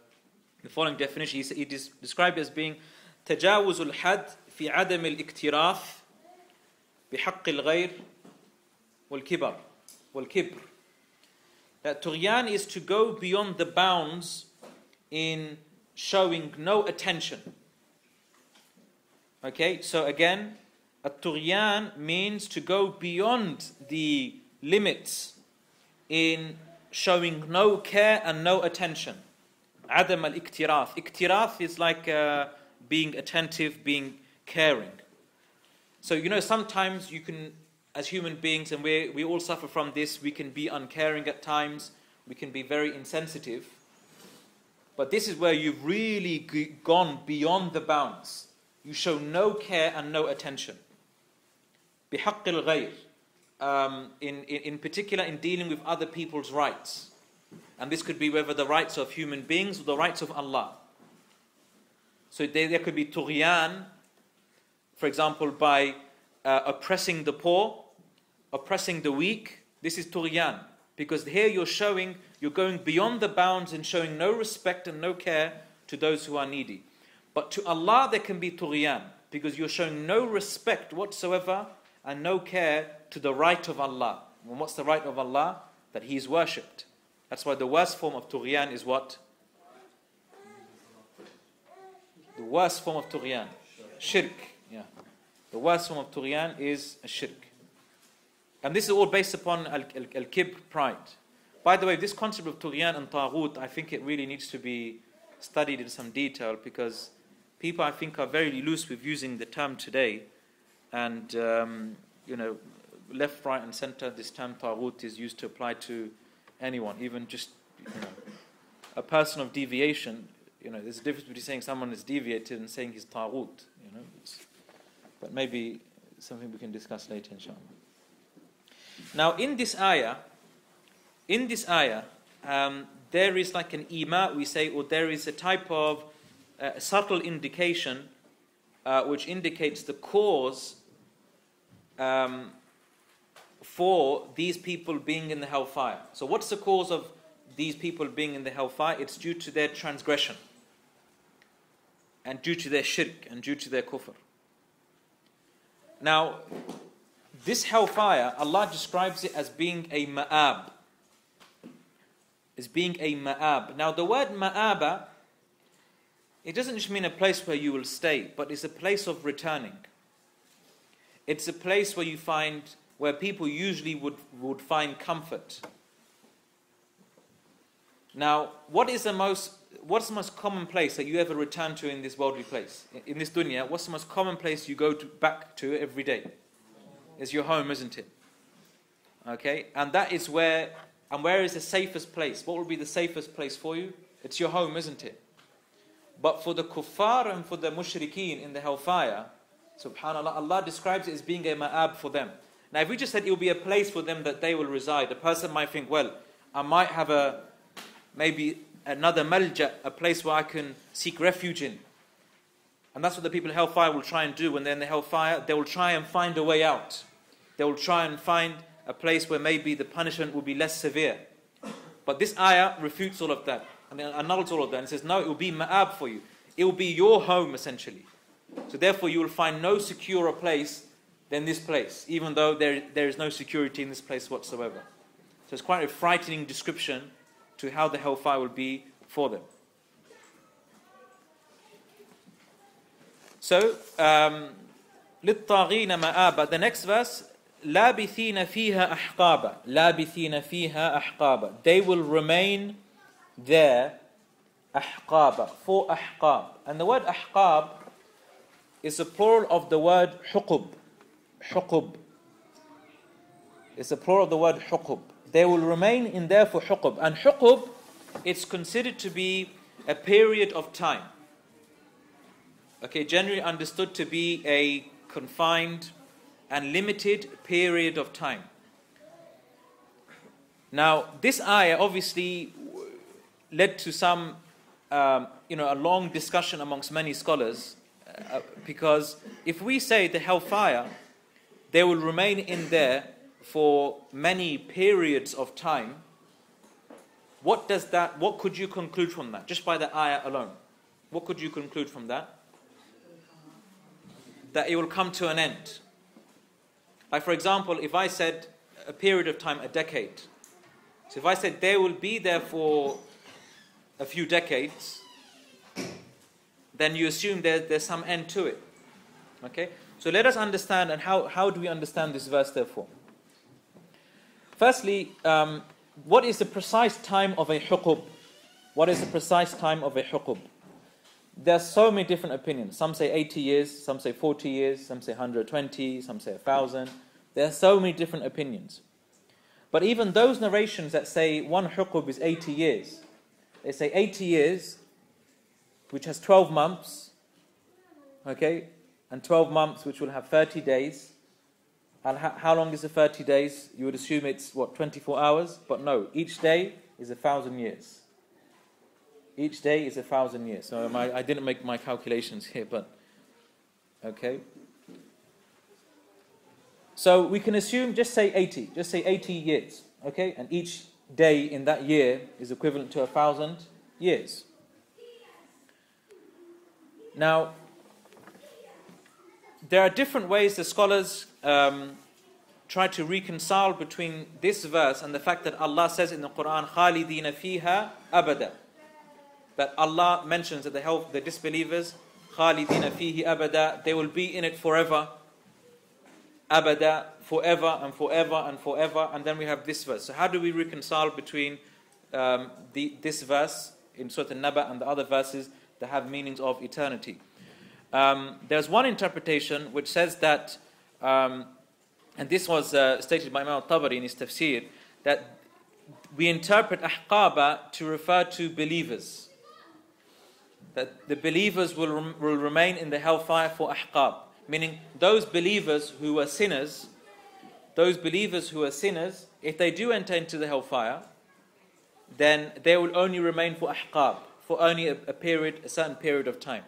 following definition. It is described as being تجاوز الحد في عدم الاكتراث بحق الغير والكبر. That طغيان is to go beyond the bounds in showing no attention. Okay, so again, الطغيان means to go beyond the limits in showing no care and no attention. عدم الاكتراث. اكتراث is like being attentive, being caring. So sometimes you can, as human beings, and we all suffer from this, we can be uncaring at times, we can be very insensitive. But this is where you've really gone beyond the bounds. You show no care and no attention. بحق الغير. In particular in dealing with other people's rights. And this could be whether the rights of human beings or the rights of Allah. So there could be طغيان, for example, by oppressing the poor, oppressing the weak. This is طغيان. Because here you're going beyond the bounds and showing no respect and no care to those who are needy. But to Allah there can be طغيان, because you're showing no respect whatsoever and no care to the right of Allah. And what's the right of Allah? That He is worshipped. That's why the worst form of طغيان is what? The worst form of طغيان, shirk. Yeah. The worst form of طغيان is a shirk. And this is all based upon al-kibr, pride. By the way, this concept of طغيان and طاغوت, I think it really needs to be studied in some detail, because people, I think, are very loose with using the term today. And, left, right and center, this term طاغوت is used to apply to anyone, even just a person of deviation. There's a difference between saying someone is deviated and saying he's طاغوت. But maybe something we can discuss later, inshallah. Now, in this ayah, there is like an ima, we say, or there is a type of subtle indication which indicates the cause for these people being in the hellfire. So what's the cause of these people being in the hellfire? It's due to their transgression, and due to their shirk, and due to their kufr. Now, this hellfire, Allah describes it as being a ma'ab. As being a ma'ab. Now, the word ma'aba, it doesn't just mean a place where you will stay, but it's a place of returning. It's a place where people usually would find comfort. Now, what's the most common place that you ever return to in this worldly place? In this dunya, what's the most common place you go back to every day? It's your home, isn't it? Okay, and that is where is the safest place? What will be the safest place for you? It's your home, isn't it? But for the kuffar and for the mushrikeen in the hellfire, subhanAllah, Allah describes it as being a ma'ab for them. Now, if we just said it will be a place for them that they will reside, a person might think, well, I might have maybe another malja, a place where I can seek refuge in. And that's what the people in hellfire will try and do. When they're in the hellfire, they will try and find a way out. They will try and find a place where maybe the punishment will be less severe. But this ayah refutes all of that and annuls all of that and says, no, it will be ma'ab for you. It will be your home, essentially. So therefore you will find no securer place than this place, even though there is no security in this place whatsoever. So it's quite a frightening description to how the hellfire will be for them. So, لِلطَّاغِينَ مَآبًا. The next verse, لَابِثِينَ فِيهَا أَحْقَابًا. لَابِثِينَ فِيهَا أَحْقَابًا. They will remain there, أحقابا, for أحقاب. And the word أحقاب is a plural of the word حقب. حقب. It's a plural of the word حقب. They will remain in there for حقب. And حقب, it's considered to be a period of time. Okay, generally understood to be a confined and limited period of time. Now, this ayah obviously led to some, a long discussion amongst many scholars, because if we say the hellfire, they will remain in there for many periods of time, what could you conclude from that, just by the ayah alone? What could you conclude from that? That it will come to an end. Like, for example, if I said a period of time, a decade. So if I said they will be there for a few decades, then you assume there's some end to it. Okay? So let us understand, and how do we understand this verse therefore? Firstly, what is the precise time of a huqub? What is the precise time of a huqub? There are so many different opinions. Some say 80 years, some say 40 years, some say 120, some say 1,000. There are so many different opinions. But even those narrations that say one huqub is 80 years, they say 80 years, which has 12 months, okay, and 12 months which will have 30 days. And how long is the 30 days? You would assume it's, 24 hours? But no, each day is 1,000 years. Each day is 1,000 years. So I didn't make my calculations here, but okay. So we can assume, just say 80. Just say 80 years, okay? And each day in that year is equivalent to 1,000 years. Now, there are different ways the scholars try to reconcile between this verse and the fact that Allah says in the Quran, خَالِدِينَ فِيهَا أَبَدًا. That Allah mentions that the disbelievers, خَالِدِينَ فِيهِ أَبَدًا, they will be in it forever. Abada, forever and forever and forever. And then we have this verse. So how do we reconcile between this verse in Surah An-Naba and the other verses that have meanings of eternity? There's one interpretation which says that, and this was stated by Imam al-Tabari in his Tafseer, that we interpret ahqaba to refer to believers. That the believers will remain in the hellfire for ahqab. Meaning those believers who are sinners, if they do enter into the hellfire, then they will only remain for ahqab, for only a certain period of time.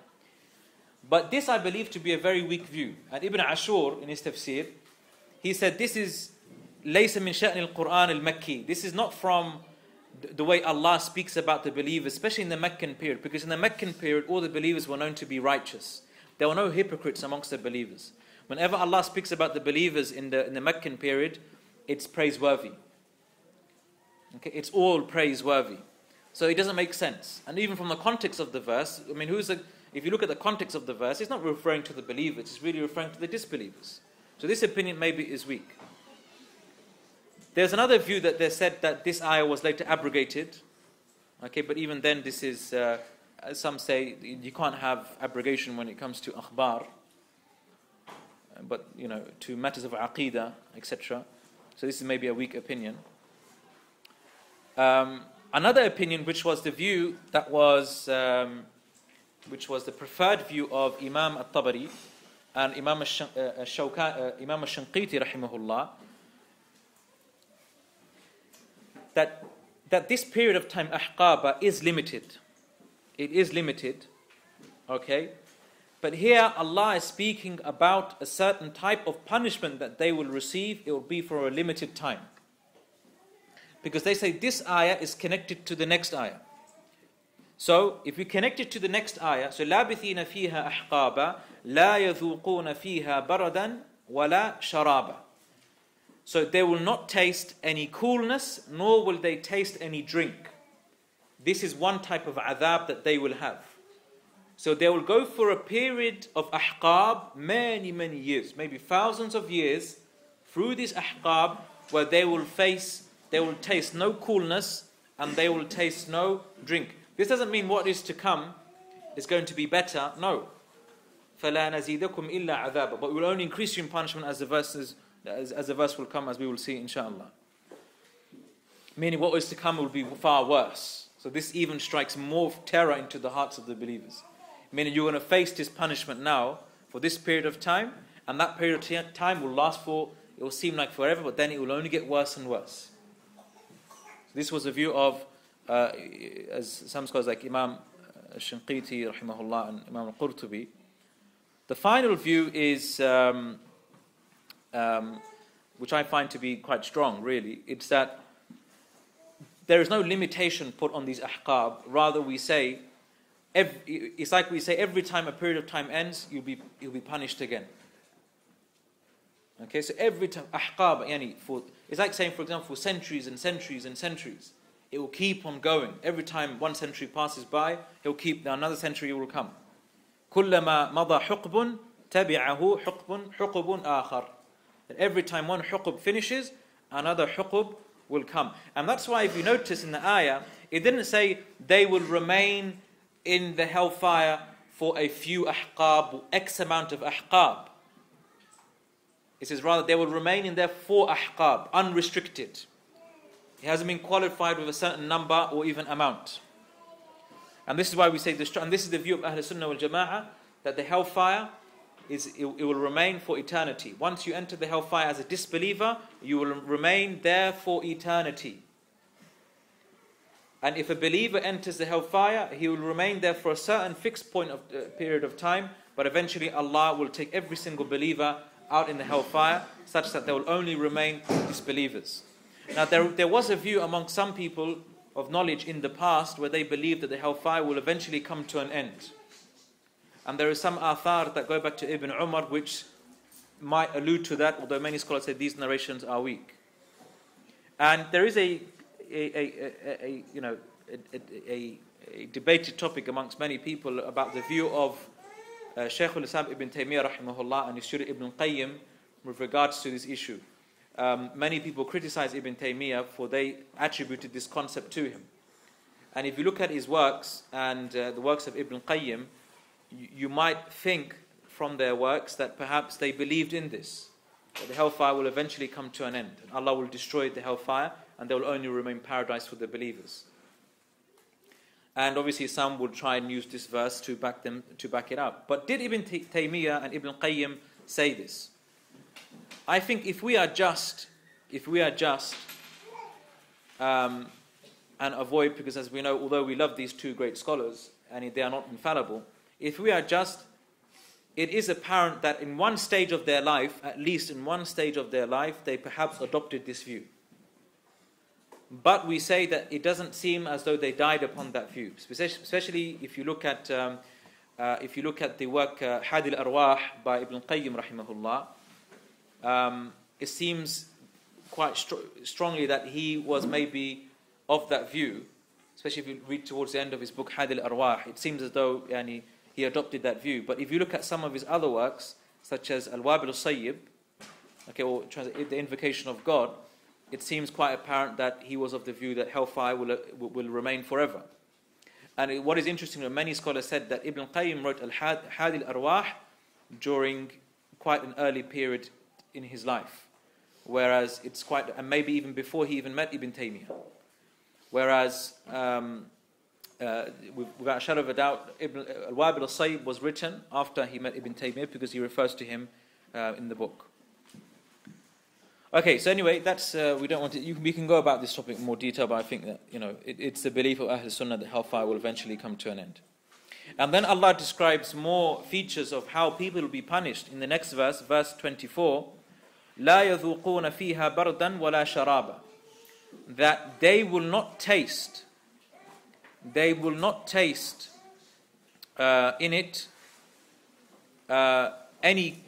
But this I believe to be a very weak view. And Ibn Ashur in his tafsir, he said this is لَيْسَ مِنْ شَأْنِ الْقُرْآنِ الْمَكِّي. This is not from the way Allah speaks about the believers, especially in the Meccan period. Because in the Meccan period, all the believers were known to be righteous. There were no hypocrites amongst the believers. Whenever Allah speaks about the believers in the Meccan period, it's praiseworthy. Okay, it's all praiseworthy. So it doesn't make sense. And even from the context of the verse, if you look at the context of the verse, it's not referring to the believers, it's really referring to the disbelievers. So this opinion maybe is weak. There's another view that they said that this ayah was later abrogated. Okay, but even then this is, some say you can't have abrogation when it comes to akhbar, but to matters of aqidah, etc. So this is maybe a weak opinion. Another opinion, which was the view that was, which was the preferred view of Imam al-Tabari and Imam al-Shanqiti rahimahullah, that this period of time, ahqaba, is limited. It is limited, okay? But here Allah is speaking about a certain type of punishment that they will receive. It will be for a limited time. Because they say this ayah is connected to the next ayah. So, if we connect it to the next ayah, so لَابِثِينَ فِيهَا أَحْقَابًا لَا يَذُوقُونَ فِيهَا بَرَدًا وَلَا شَرَابًا. So they will not taste any coolness, nor will they taste any drink. This is one type of adhab that they will have. So they will go for a period of ahqab, many, many years, maybe thousands of years, through this ahqab, where they will taste no coolness, and they will taste no drink. This doesn't mean what is to come is going to be better. No. فَلَا نَزِيدَكُمْ إِلَّا عَذَابًا. But we will only increase you in punishment as the verse will come, as we will see, inshallah. Meaning what is to come will be far worse. So this even strikes more terror into the hearts of the believers. meaning you're going to face this punishment now for this period of time, and that period of time will last for, it will seem like forever, but then it will only get worse and worse. This was a view of, as some scholars like Imam Shinqiti rahimahullah and Imam al-Qurtubi. The final view is, which I find to be quite strong really, it's that there is no limitation put on these ahqab. Rather we say, it's like we say every time a period of time ends, you'll be punished again. Okay, so every time, ahqab, it's like saying, for example, for centuries and centuries and centuries, it will keep on going. Every time one century passes by, another century will come. كُلَّمَا مَضَى حُقْبٌ تَبِعَهُ حُقْبٌ آخَرٌ. That every time one huqb finishes, another huqb will come. And that's why if you notice in the ayah, it didn't say they will remain in the hellfire for a few ahqab, X amount of ahqab. It says rather they will remain in there for ahqab, unrestricted. It hasn't been qualified with a certain number or even amount. And this is why we say this, and this is the view of Ahl Sunnah wal Jama'ah, that the hellfire it will remain for eternity. Once you enter the hellfire as a disbeliever, you will remain there for eternity. And if a believer enters the hellfire, he will remain there for a certain fixed period of time, but eventually Allah will take every single believer out in the hellfire, such that there will only remain disbelievers. Now there was a view among some people of knowledge in the past where they believed that the hellfire will eventually come to an end. And there is some athar that go back to Ibn Umar which might allude to that, although many scholars say these narrations are weak. And there is a debated topic amongst many people about the view of Shaykh al-Islam Ibn Taymiyyah rahimahullah and his student Ibn Qayyim with regards to this issue. Many people criticize Ibn Taymiyyah for they attributed this concept to him. And if you look at his works and the works of Ibn Qayyim, you might think from their works that perhaps they believed in this, that the hellfire will eventually come to an end, and Allah will destroy the hellfire, and there will only remain paradise for the believers. And obviously some would try and use this verse to back it up. But did Ibn Taymiyyah and Ibn Qayyim say this? I think if we are just and avoid, because as we know, although we love these two great scholars and they are not infallible, if we are just, it is apparent that in one stage of their life, at least in one stage of their life, they perhaps adopted this view. But we say that it doesn't seem as though they died upon that view, especially if you look at the work Hadi al-Arwah by Ibn Qayyim rahimahullah. It seems quite strongly that he was maybe of that view, especially if you read towards the end of his book Hadi al-Arwah. It seems as though he adopted that view. But if you look at some of his other works, such as Al-Wabil al-Sayyib, or the Invocation of God, it seems quite apparent that he was of the view that hellfire will remain forever. And what is interesting, many scholars said that Ibn Qayyim wrote Al-Hadi al-Arwah during quite an early period in his life, whereas it's quite, and maybe even before he even met Ibn Taymiyyah. Whereas, without a shadow of a doubt, Al-Wabil al-Sayyib was written after he met Ibn Taymiyyah, because he refers to him in the book. Okay, so anyway, that's we don't want to. We can go about this topic in more detail, but I think that it's the belief of Ahl Sunnah that hellfire will eventually come to an end. And then Allah describes more features of how people will be punished in the next verse, verse 24. لا يذوقون فيها بردا ولا شرابا. That they will not taste in it any.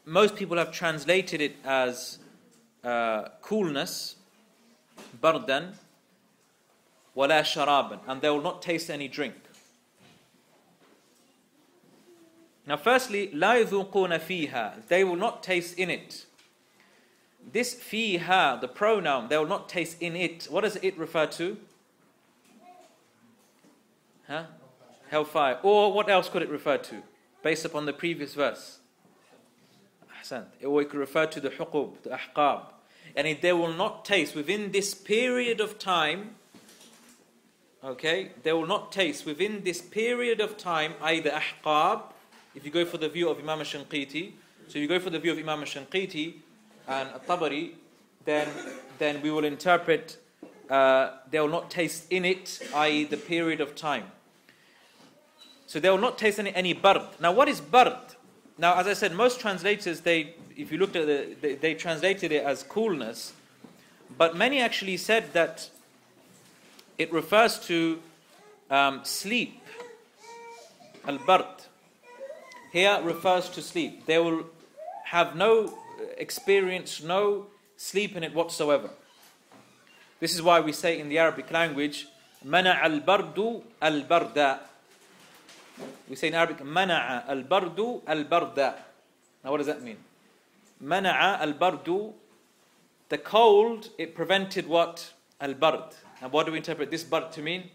Most people have translated it as coolness, bardan, wala sharaban, and they will not taste any drink. Now firstly, la yadhuquna fiha, they will not taste in it. This fiha, the pronoun, they will not taste in it. What does it refer to? Hellfire. Or what else could it refer to, based upon the previous verse? Or it could refer to the huqub, the ahqab. And they will not taste within this period of time, okay, they will not taste within this period of time, either ahqab, if you go for the view of Imam al-Shanqiti, so if you go for the view of Imam al-Shanqiti and al-Tabari, then we will interpret they will not taste in it, i.e. the period of time. So they will not taste any bard. Now what is bard? Now as I said, most translators, if you looked at they translated it as coolness, but many actually said that it refers to sleep. Al-bard here refers to sleep. They will have no experience, no sleep in it whatsoever. This is why we say in the Arabic language, مَنَعَ الْبَرْدُ الْبَرْدَ. We say in Arabic, مَنَعَ الْبَرْدُ الْبَرْدَ. Now what does that mean? مَنَعَ الْبَرْدُ, the cold, it prevented what? Al-bard. And what do we interpret this bard to mean?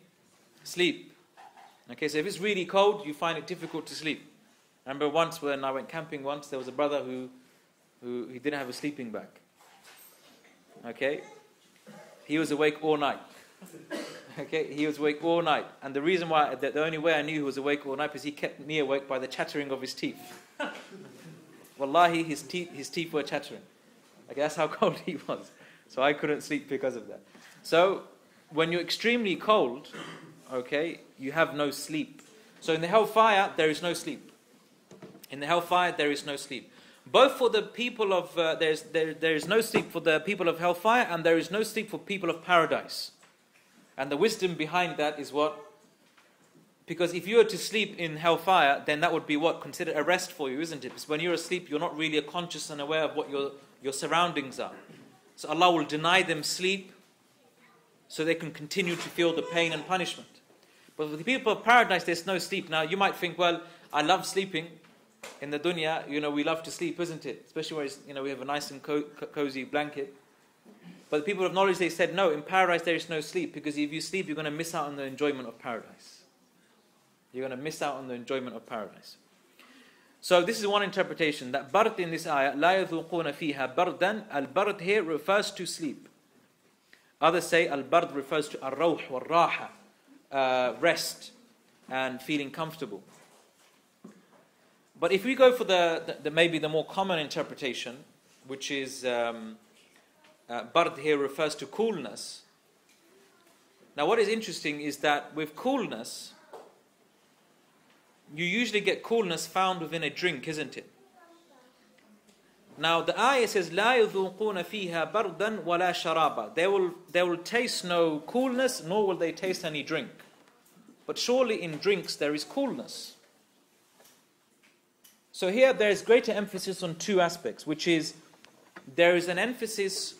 Sleep. Okay, so if it's really cold, you find it difficult to sleep. I remember once when I went camping once, there was a brother who he didn't have a sleeping bag. Okay? He was awake all night. Okay, he was awake all night. And the reason why, the only way I knew he was awake all night, is he kept me awake by the chattering of his teeth. Wallahi, his teeth were chattering. Okay, that's how cold he was. So I couldn't sleep because of that. So, when you're extremely cold, okay, you have no sleep. So in the hellfire, there is no sleep. In the hellfire, there is no sleep. Both for the people of, there is no sleep for the people of hellfire, and there is no sleep for people of paradise. And the wisdom behind that is what? Because if you were to sleep in hellfire, then that would be what? Considered a rest for you, isn't it? Because when you're asleep, you're not really conscious and aware of what your surroundings are. So Allah will deny them sleep so they can continue to feel the pain and punishment. But for the people of paradise, there's no sleep. Now, you might think, well, I love sleeping. In the dunya, we love to sleep, isn't it? Especially where we have a nice and cozy blanket. But the people of knowledge, they said, no, in paradise there is no sleep, because if you sleep, you're going to miss out on the enjoyment of paradise. You're going to miss out on the enjoyment of paradise. So this is one interpretation, that bard in this ayah, لا يذوقون فيها بردا. Al-bard here refers to sleep. Others say al-bard refers to al-rawh wal-raha, rest and feeling comfortable. But if we go for the maybe the more common interpretation, which is bard here refers to coolness. Now what is interesting is that with coolness, you usually get coolness found within a drink, isn't it? Now the ayah says, لا يذوقون فيها بردا ولا شرابا. They will taste no coolness, nor will they taste any drink. But surely in drinks there is coolness. So here there is greater emphasis on two aspects, which is there is an emphasis,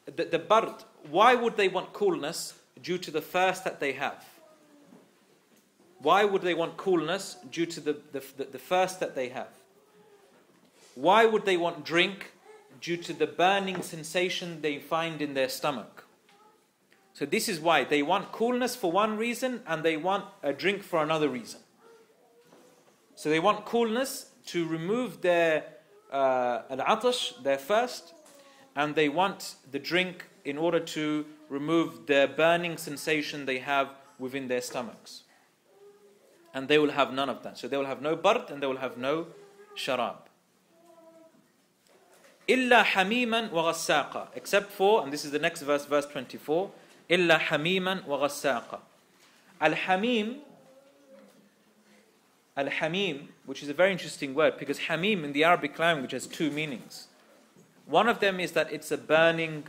the bard, why would they want coolness? Due to the thirst that they have. Why would they want coolness? Due to the thirst that they have. Why would they want drink? Due to the burning sensation they find in their stomach. So this is why they want coolness for one reason, and they want a drink for another reason. So they want coolness to remove their al-atash, their thirst, and they want the drink in order to remove the burning sensation they have within their stomachs. And they will have none of that. So they will have no bard and they will have no sharab. إِلَّا حَمِيمًا وَغَسَّاقًا. Except for, and this is the next verse, verse 24, إِلَّا حَمِيمًا وَغَسَّاقًا. Al-Hamim, which is a very interesting word, because Hamim in the Arabic language has two meanings. One of them is that it's a burning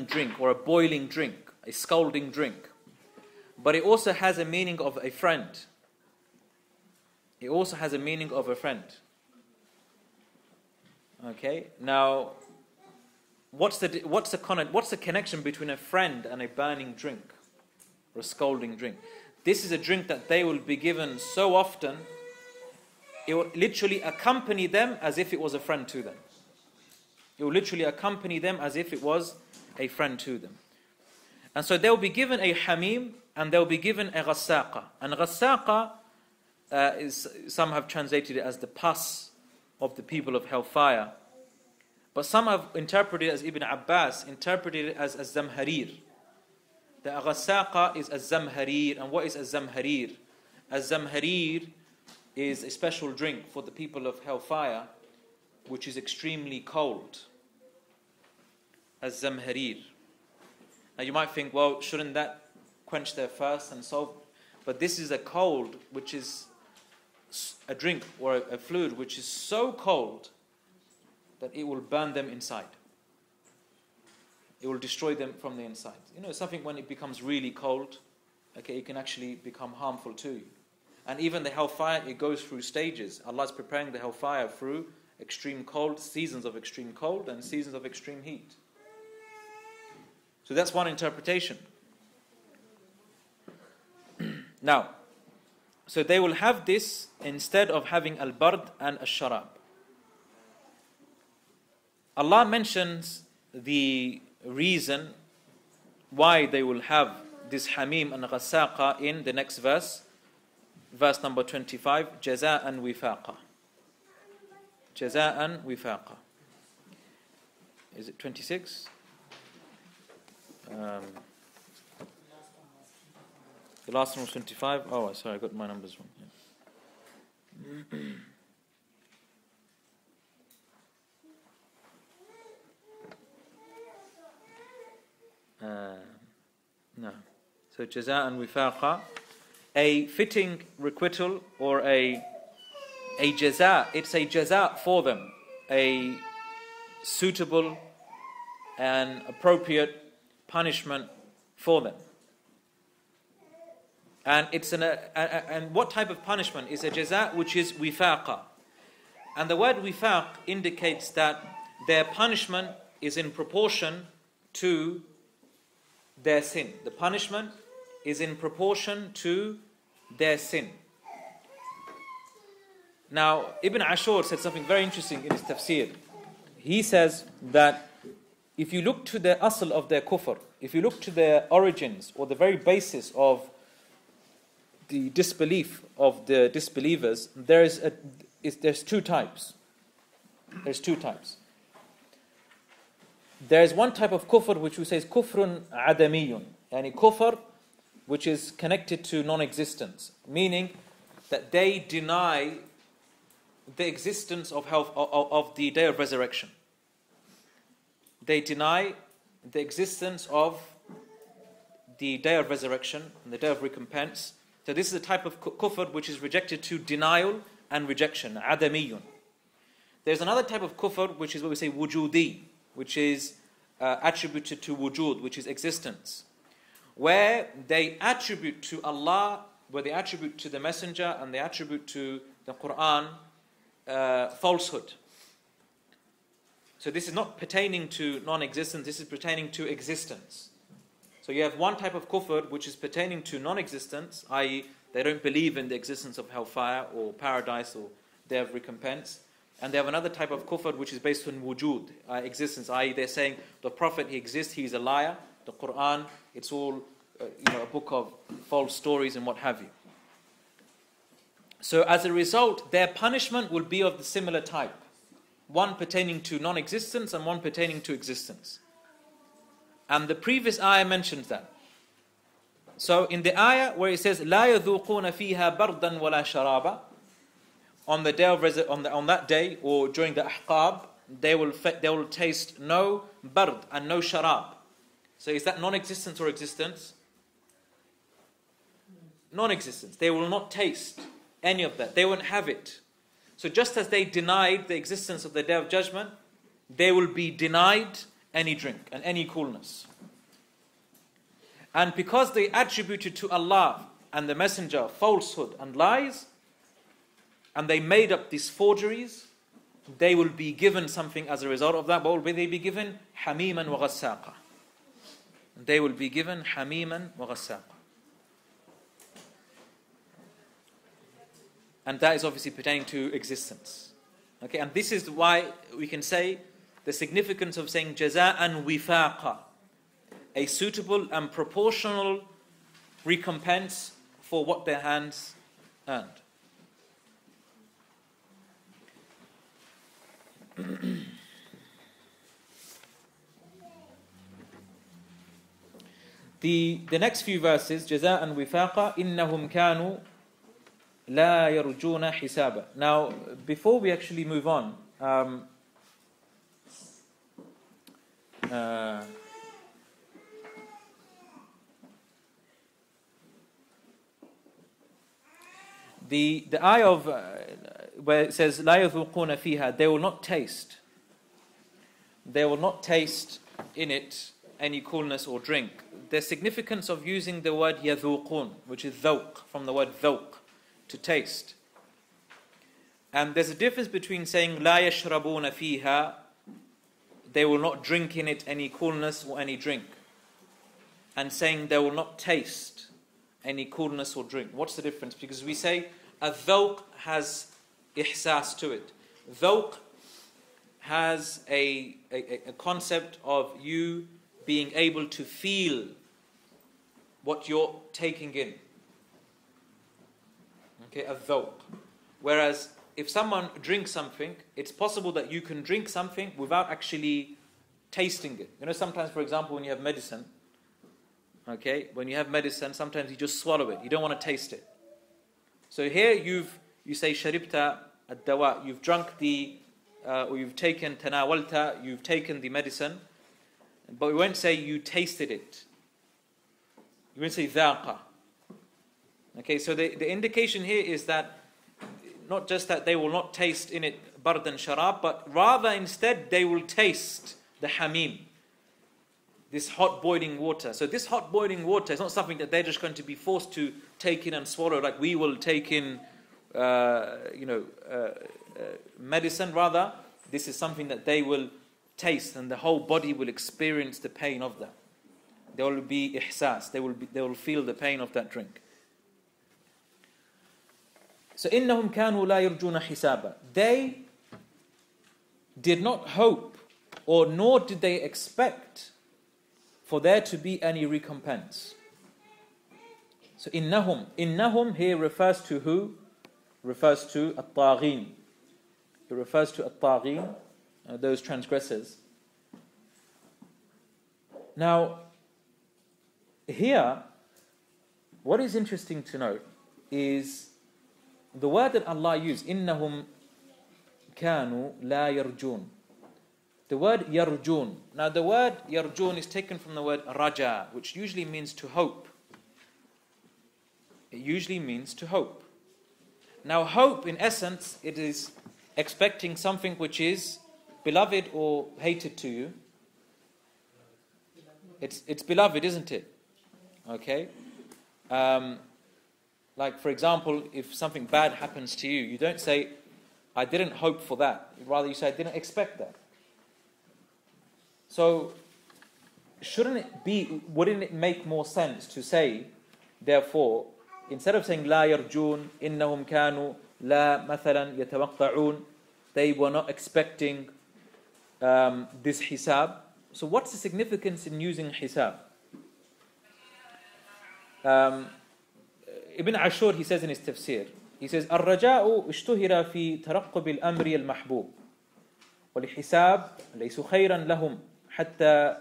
drink, or a boiling drink, a scalding drink. But it also has a meaning of a friend. It also has a meaning of a friend. Okay, now what's the connection between a friend and a burning drink or a scalding drink? This is a drink that they will be given so often, it will literally accompany them as if it was a friend to them. It will literally accompany them as if it was a friend to them. And so they'll be given a hamim and they'll be given a ghassaqa. And ghassaqa some have translated it as the pus of the people of hellfire. But some have interpreted it as Ibn Abbas, interpreted it as Az-Zamharir. The Aghasaqa is Az-Zamharir. And what is Az-Zamharir? Az-Zamharir is a special drink for the people of hellfire, which is extremely cold. Az-Zamharir. Now you might think, well, shouldn't that quench their thirst and solve? But this is a cold, which is a drink or a fluid which is so cold that it will burn them inside. It will destroy them from the inside. You know, something when it becomes really cold, okay, it can actually become harmful to you. And even the hellfire, it goes through stages. Allah is preparing the hellfire through extreme cold, seasons of extreme cold and seasons of extreme heat. So that's one interpretation. Now, so they will have this instead of having al-bard and al-sharab. Allah mentions the reason why they will have this hamim and ghasaqa in the next verse, verse number 25, jaza'an wifaqa. Jaza'an wifaqa. Is it 26? The last one was 25. Oh, sorry, I got my numbers wrong. Yeah. No. So jaza'an wifaqa, a fitting requital or a jaza. It's a jaza for them, a suitable and appropriate punishment for them. And it's and what type of punishment is a jaza which is wifaqa. And the word wifaq indicates that their punishment is in proportion to their sin. The punishment is in proportion to their sin. Now, Ibn Ashur said something very interesting in his tafsir. He says that if you look to the asl of their kufr, if you look to their origins or the very basis of the disbelief of the disbelievers, there's two types. There's two types. There's one type of kufr which we say is kufrun adamiyun, yani kufr which is connected to non-existence, meaning that they deny the existence of the day of resurrection. They deny the existence of the day of resurrection and the day of recompense. So this is a type of kufr which is rejected to denial and rejection, adamiyun. There's another type of kufr which is what we say wujudi, which is attributed to wujud, which is existence, where they attribute to Allah, where they attribute to the Messenger and they attribute to the Quran falsehood. So this is not pertaining to non-existence, this is pertaining to existence. So you have one type of kufr which is pertaining to non-existence, i.e. they don't believe in the existence of hellfire or paradise or day of recompense. And they have another type of kufr which is based on wujud, existence, i.e. they're saying the Prophet, he exists, he's a liar. The Quran, it's all a book of false stories and what have you. So as a result, their punishment will be of the similar type. One pertaining to non-existence and one pertaining to existence. And the previous ayah mentions that. So in the ayah where it says لا يذوقون فيها بردا ولا شرابا, on the day of on that day or during the ahqab, they will taste no bard and no sharab. So is that non-existence or existence? Non-existence. They will not taste any of that. They won't have it. So just as they denied the existence of the Day of Judgment, they will be denied any drink and any coolness. And because they attributed to Allah and the Messenger falsehood and lies, and they made up these forgeries, they will be given something as a result of that. But will they be given? Hamiman wa ghassaqa. They will be given hamiman wa ghassaqa. And that is obviously pertaining to existence. Okay, and this is why we can say the significance of saying jaza'an wifaqa, a suitable and proportional recompense for what their hands earned. The next few verses, جزاء وفاقا إنهم كانوا لا يرجون حسابا. Now, before we actually move on, the ayah of where it says لا يذوقون فيها, they will not taste in it any coolness or drink. The significance of using the word يذوقون, which is ذوق, from the word ذوق, to taste. And there's a difference between saying لا يشربون فيها, they will not drink in it any coolness or any drink, and saying they will not taste any coolness or drink. What's the difference? Because we say a ذوق has ihsas to it. ذوق has a concept of you being able to feel what you're taking in. Okay, a ذوق. Whereas if someone drinks something, it's possible that you can drink something without actually tasting it. You know, sometimes, for example, when you have medicine, okay, when you have medicine, sometimes you just swallow it. You don't want to taste it. So here you say sharibta ad-dawa, you've drunk or you've taken tanawalta, you've taken the medicine, but we won't say you tasted it. You won't say dhaqa. Okay, so the indication here is that not just that they will not taste in it bard and sharab, but rather instead they will taste the hamim, this hot boiling water. So this hot boiling water is not something that they're just going to be forced to take in and swallow like we will take in medicine. Rather, this is something that they will taste, and the whole body will experience the pain of that. There will be ihsas, they will feel the pain of that drink. So إنهم كانوا لا يرجون حسابا, they did not hope, or nor did they expect for there to be any recompense. So innahum here refers to who? Refers to at-taghin. It refers to at-taghin, those transgressors. Now, here, what is interesting to note is the word that Allah used, إِنَّهُمْ كَانُوا لَا يَرْجُونَ. The word yarjun. Now the word yarjun is taken from the word raja, which usually means to hope. It usually means to hope. Now hope, in essence, it is expecting something which is beloved or hated to you. It's beloved, isn't it? Okay. Like for example, if something bad happens to you, you don't say, I didn't hope for that. Rather you say, I didn't expect that. So, wouldn't it make more sense to say, therefore, instead of saying لا يرجون إنهم كانوا لا مثلا يتوقعون, they were not expecting this hisab. So what's the significance in using hisab? Ibn Ashur, he says in his tafsir, he says الرجاء اشتهر في ترقب الأمر المحبوب والحساب ليس خيرا لهم حتى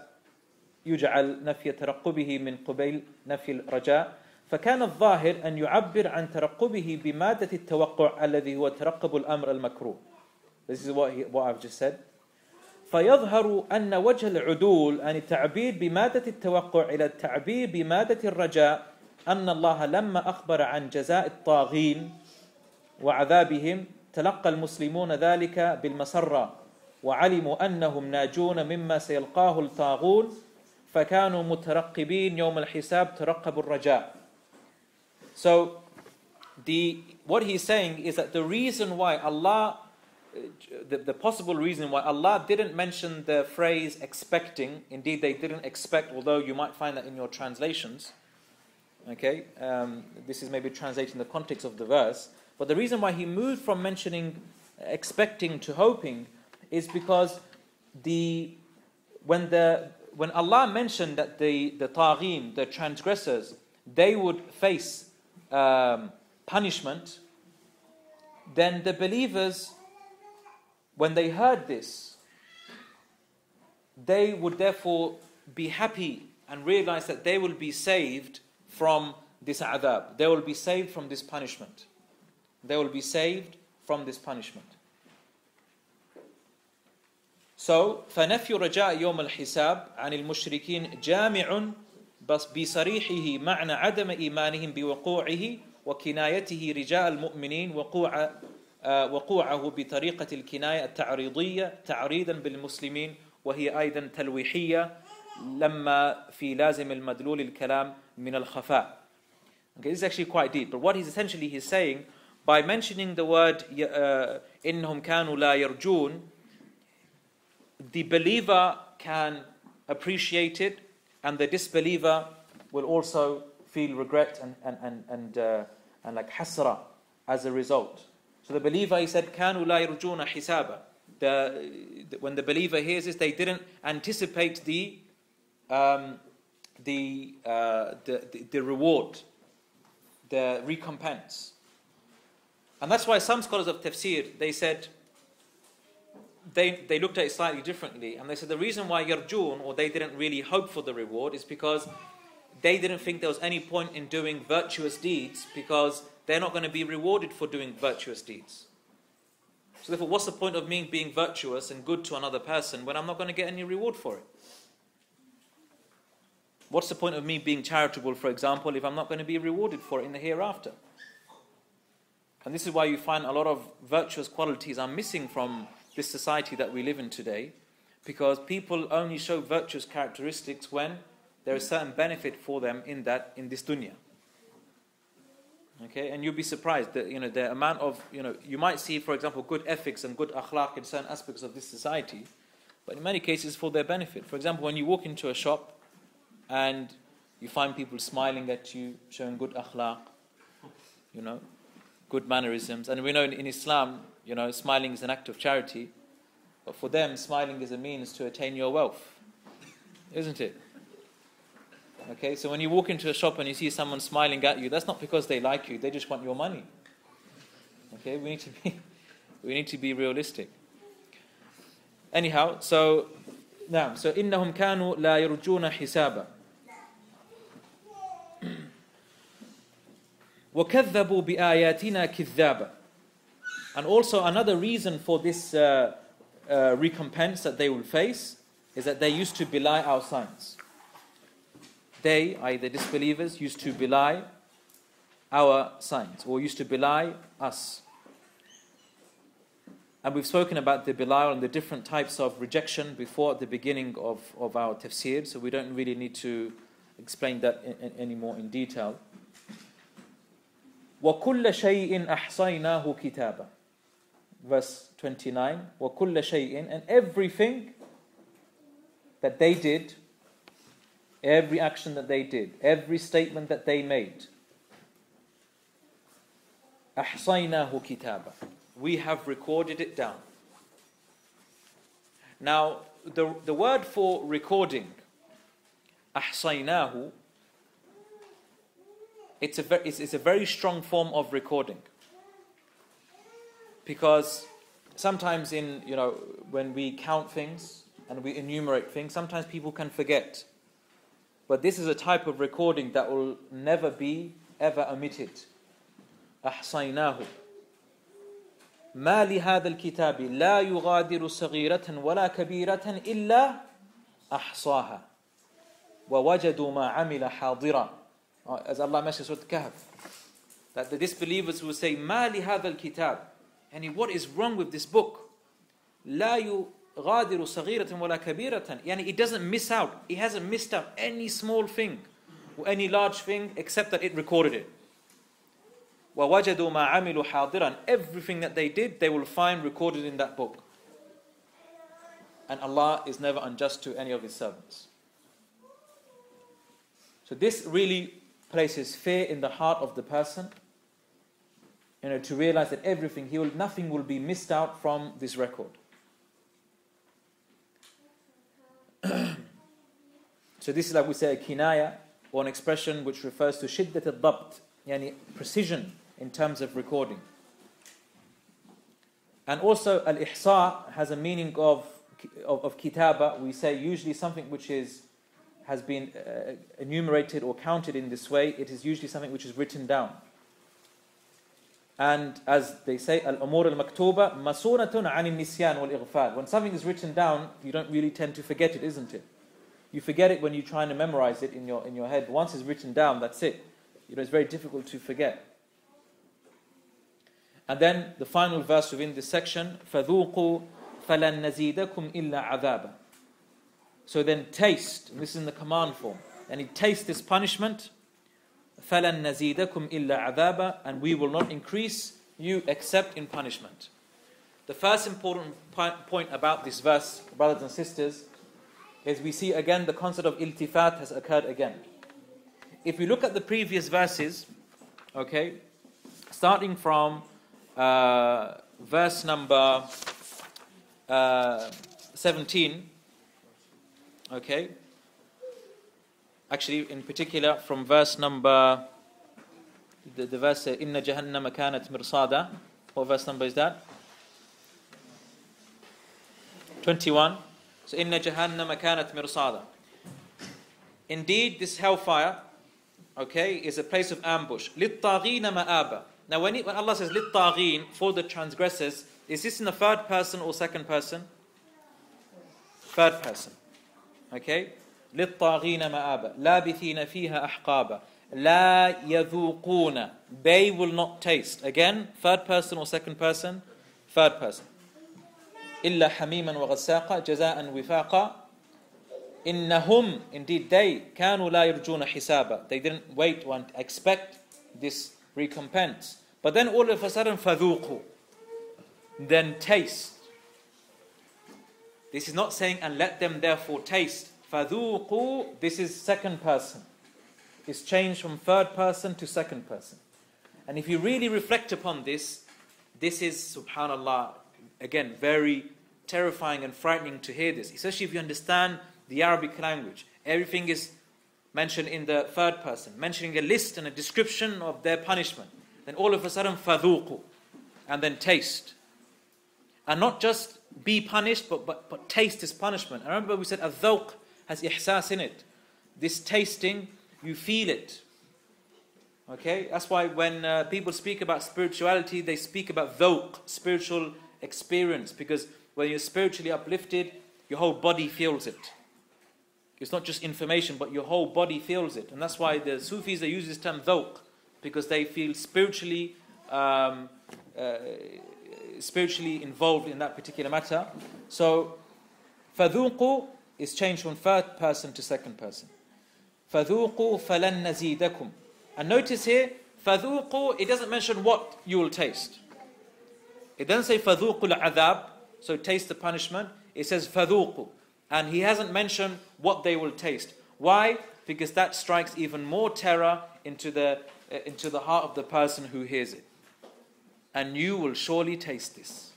يجعل نفي ترقبه من قبيل نفي الرجاء فكان الظاهر أن يعبر عن ترقبه بمادة التوقع الذي هو ترقب الأمر المكروه. This is what I've just said. فيظهر أن وجه العدول عن التعبير بمادة التوقع إلى التعبير بمادة الرجاء أن الله لما أخبر عن جزاء الطاغين وعذابهم تلقى المسلمون ذلك بالمسرة وعلموا أنهم ناجون مما سيلقاه الطاغون فكانوا مترقبين يوم الحساب ترقبوا الرجاء. So what he's saying is that the reason why Allah, the possible reason why Allah didn't mention the phrase expecting, indeed they didn't expect, although you might find that in your translations, okay, this is maybe translating the context of the verse, but the reason why he moved from mentioning expecting to hoping is because when Allah mentioned that the taghin, the transgressors, they would face punishment, then the believers, when they heard this, they would therefore be happy and realize that they will be saved from this adab. They will be saved from this punishment. They will be saved from this punishment. So, فنفي رجاء يوم الحساب عن المشركين جامع بصريحه معنى عدم إيمانهم بوقوعه وكنايته رجاء المؤمنين وقوعه بطريقة الكناية التعريضية تعريضا بالمسلمين وهي أيضا تلويحية لما في لازم المدلول الكلام من الخفاء. Okay, this is actually quite deep, but what he's saying, by mentioning the word إنهم كانوا لا يرجون, the believer can appreciate it, and the disbeliever will also feel regret and like hasra as a result. So the believer, he said, كانوا لا يرجون حسابا. When the believer hears this, they didn't anticipate the reward, the recompense. And that's why some scholars of tafsir, they said, they looked at it slightly differently, and they said the reason why yarjun, or they didn't really hope for the reward, is because they didn't think there was any point in doing virtuous deeds, because they're not going to be rewarded for doing virtuous deeds. So therefore, what's the point of me being virtuous and good to another person when I'm not going to get any reward for it? What's the point of me being charitable, for example, if I'm not going to be rewarded for it in the hereafter? And this is why you find a lot of virtuous qualities are missing from this society that we live in today, because people only show virtuous characteristics when there is certain benefit for them in this dunya. Okay, and you'll be surprised that the amount of you might see, for example, good ethics and good akhlaq in certain aspects of this society, but in many cases for their benefit. For example, when you walk into a shop and you find people smiling at you, showing good akhlaq, good mannerisms, and we know in Islam, smiling is an act of charity, but for them, smiling is a means to attain your wealth, isn't it? Okay, so when you walk into a shop and you see someone smiling at you, that's not because they like you; they just want your money. Okay, we need to be realistic. Anyhow, so إنهم كانوا لا يرجون حسابا وكذبوا بآياتنا كذابا. And also another reason for this recompense that they will face is that they used to belie our signs. They, i.e. the disbelievers, used to belie our signs, or used to belie us. And we've spoken about the belial and the different types of rejection before at the beginning of our tafsir, so we don't really need to explain that any more in detail. وَكُلَّ شَيْءٍ أَحْصَيْنَاهُ كِتَابًا. Verse 29, وَكُلَّ شَيْءٍ, and everything that they did, every action that they did, every statement that they made, أَحْصَيْنَاهُ كِتَابًا, we have recorded it down. Now, the word for recording, أَحْصَيْنَاهُ, it's a very strong form of recording. Because sometimes when we count things and we enumerate things, sometimes people can forget. But this is a type of recording that will never be ever omitted. أحصيناه ما لهذا الكتاب لا يغادر صغيرة ولا كبيرة إلا أحصاها ووجدوا ما عمل حاضرا. As Allah mentions in Surah Al-Kahf, that the disbelievers will say, ما لهذا الكتاب, and what is wrong with this book? لا يغادر صغيرة ولا كبيرة, يعني it doesn't miss out, it hasn't missed out any small thing or any large thing except that it recorded it. وَوَجَدُوا مَا عَمِلُوا حَاضِرًا, everything that they did, they will find recorded in that book. And Allah is never unjust to any of His servants. So this really places fear in the heart of the person, to realize that nothing will be missed out from this record. So this is, like we say, a kinaya, or an expression which refers to shiddat al-dabt, yani precision in terms of recording. And also al-ihsa has a meaning of kitaba. We say usually something which has been enumerated or counted in this way, it is usually something which is written down. And as they say, al-umur al-maktuba masunatun an nisyan wal-ighfal. When something is written down, you don't really tend to forget it, isn't it? You forget it when you're trying to memorize it in your head. Once it's written down, that's it. It's very difficult to forget. And then the final verse within this section, فَذُوقُوا فَلَن نَزِيدَكُمْ إِلَّا عَذَابًا. So then taste, this is in the command form, and he tastes this punishment, فَلَن نَزِيدَكُمْ إِلَّا عَذَابًا, and we will not increase you except in punishment. The first important point about this verse, brothers and sisters, is we see again the concept of iltifat has occurred again. If we look at the previous verses, okay, starting from verse number 17, okay, actually in particular from verse number, the verse inna jahannama kanat mirsada, what verse number is that? 21. So inna jahannama kanat mirsada. Indeed, this hellfire, okay, is a place of ambush. لِلطَّاغِينَ مَآبًا. Now when Allah says لِلطَّاغِينَ, for the transgressors, is this in the third person or second person? Third person. Okay? لِلطَّاغِينَ مَآبًا لَابِثِينَ فِيهَا أَحْقَابًا لَا يَذُوقُونَ. They will not taste. Again, third person or second person? Third person. إِلَّا حَمِيمًا وَغَسَّاقًا جَزَاءً وِفَاقًا. Innahum, indeed they, كانوا لا يرجون حسابا. They didn't wait to expect this recompense. But then all of a sudden, فذوقوا. Then taste. This is not saying, and let them therefore taste. فذوقوا, this is second person. It's changed from third person to second person. And if you really reflect upon this, this is, subhanallah, again, very terrifying and frightening to hear this. Especially if you understand the Arabic language. Everything is mentioned in the third person, mentioning a list and a description of their punishment. Then all of a sudden, فَذُوقُوا, and then taste. And not just be punished, but taste this punishment. I remember we said, al-dhawq has ihsas in it. This tasting, you feel it. Okay? That's why when people speak about spirituality, they speak about dhawq, spiritual experience. Because when you're spiritually uplifted, your whole body feels it. It's not just information, but your whole body feels it. And that's why the Sufis, they use this term dhawq, because they feel spiritually involved in that particular matter. So, فَذُوقُوا is changed from third person to second person. فَذُوقُوا فَلَن نَزِيدَكُمْ. And notice here, فَذُوقُوا, it doesn't mention what you will taste. It doesn't say فَذُوقُوا الْعَذَابِ, so taste the punishment. It says فَذُوقُوا. And he hasn't mentioned what they will taste. Why? Because that strikes even more terror into the heart of the person who hears it. And you will surely taste this.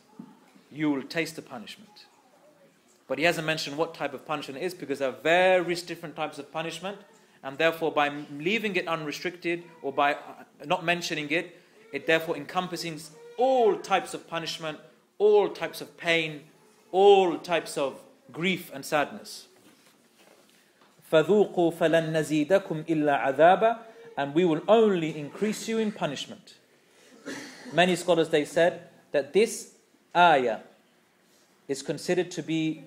You will taste the punishment. But he hasn't mentioned what type of punishment it is, because there are various different types of punishment. And therefore, by leaving it unrestricted, or by not mentioning it, it therefore encompasses all types of punishment, all types of pain, all types of grief and sadness. فَذُوقُوا فَلَن نَزِيدَكُمْ إِلَّا عَذَابًا. And we will only increase you in punishment. Many scholars, they said that this ayah is considered to be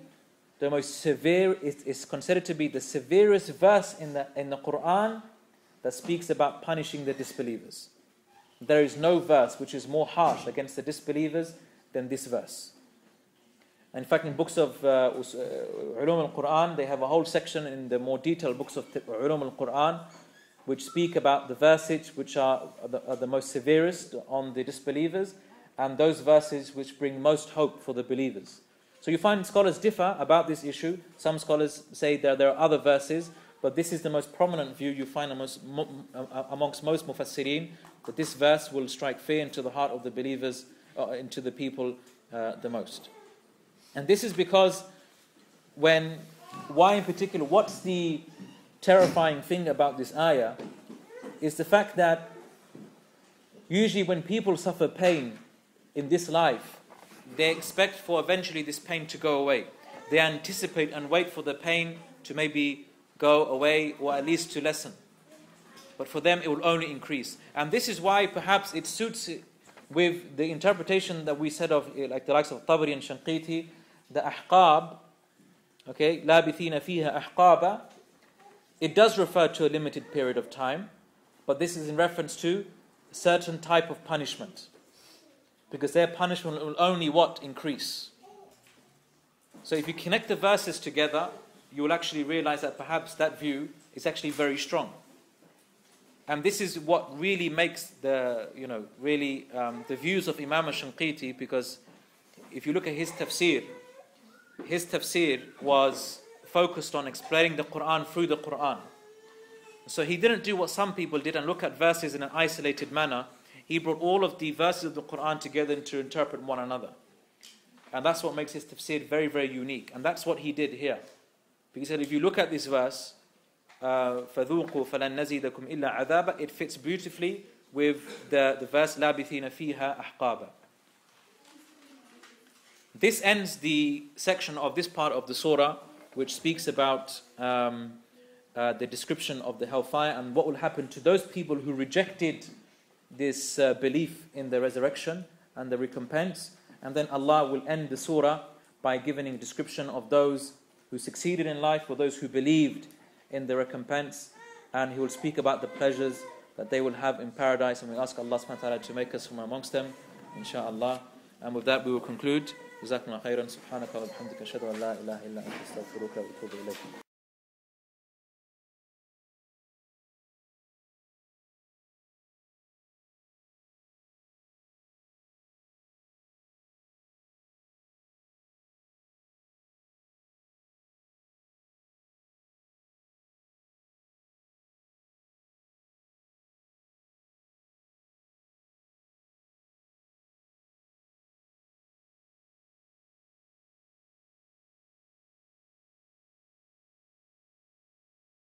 the most severe, is considered to be the severest verse in the Quran that speaks about punishing the disbelievers. There is no verse which is more harsh against the disbelievers than this verse. In fact, in books of Ulum al-Quran, they have a whole section in the more detailed books of Ulum al-Quran which speak about the verses which are the most severest on the disbelievers, and those verses which bring most hope for the believers. So you find scholars differ about this issue. Some scholars say that there are other verses, but this is the most prominent view you find amongst most mufassirin, that this verse will strike fear into the heart of the believers, into the people the most. And this is because why in particular, what's the terrifying thing about this ayah is the fact that usually when people suffer pain in this life, they expect for eventually this pain to go away. They anticipate and wait for the pain to maybe go away, or at least to lessen. But for them it will only increase. And this is why perhaps it suits it with the interpretation that we said of, like the likes of Tabari and Shanqiti, the ahqab, okay, لَابِثِينَ فِيهَا أَحْقَابًا, it does refer to a limited period of time, but this is in reference to a certain type of punishment. Because their punishment will only what? Increase. So if you connect the verses together, you will actually realize that perhaps that view is actually very strong. And this is what really makes the, the views of Imam al-Shanqiti, because if you look at his tafsir was focused on explaining the Quran through the Quran. So he didn't do what some people did and look at verses in an isolated manner. He brought all of the verses of the Quran together to interpret one another. And that's what makes his tafsir very, very unique. And that's what he did here. Because he said, if you look at this verse, فَذُوقُوا فَلَنْ نَزِيدَكُمْ إِلَّا عَذَابًا, it fits beautifully with the verse لَابِثِينَ فِيهَا أَحْقَابًا. This ends the section of this part of the surah, which speaks about the description of the hellfire and what will happen to those people who rejected this belief in the resurrection and the recompense. And then Allah will end the surah by giving a description of those who succeeded in life, or those who believed in the recompense, and He will speak about the pleasures that they will have in paradise. And we ask Allah subhanahu wa ta'ala to make us from amongst them, inshaAllah. And with that we will conclude. جزاكم الله خيرا. سبحانك اللهم وبحمدك أشهد أن لا إله إلا أنت أستغفرك وأتوب إليك.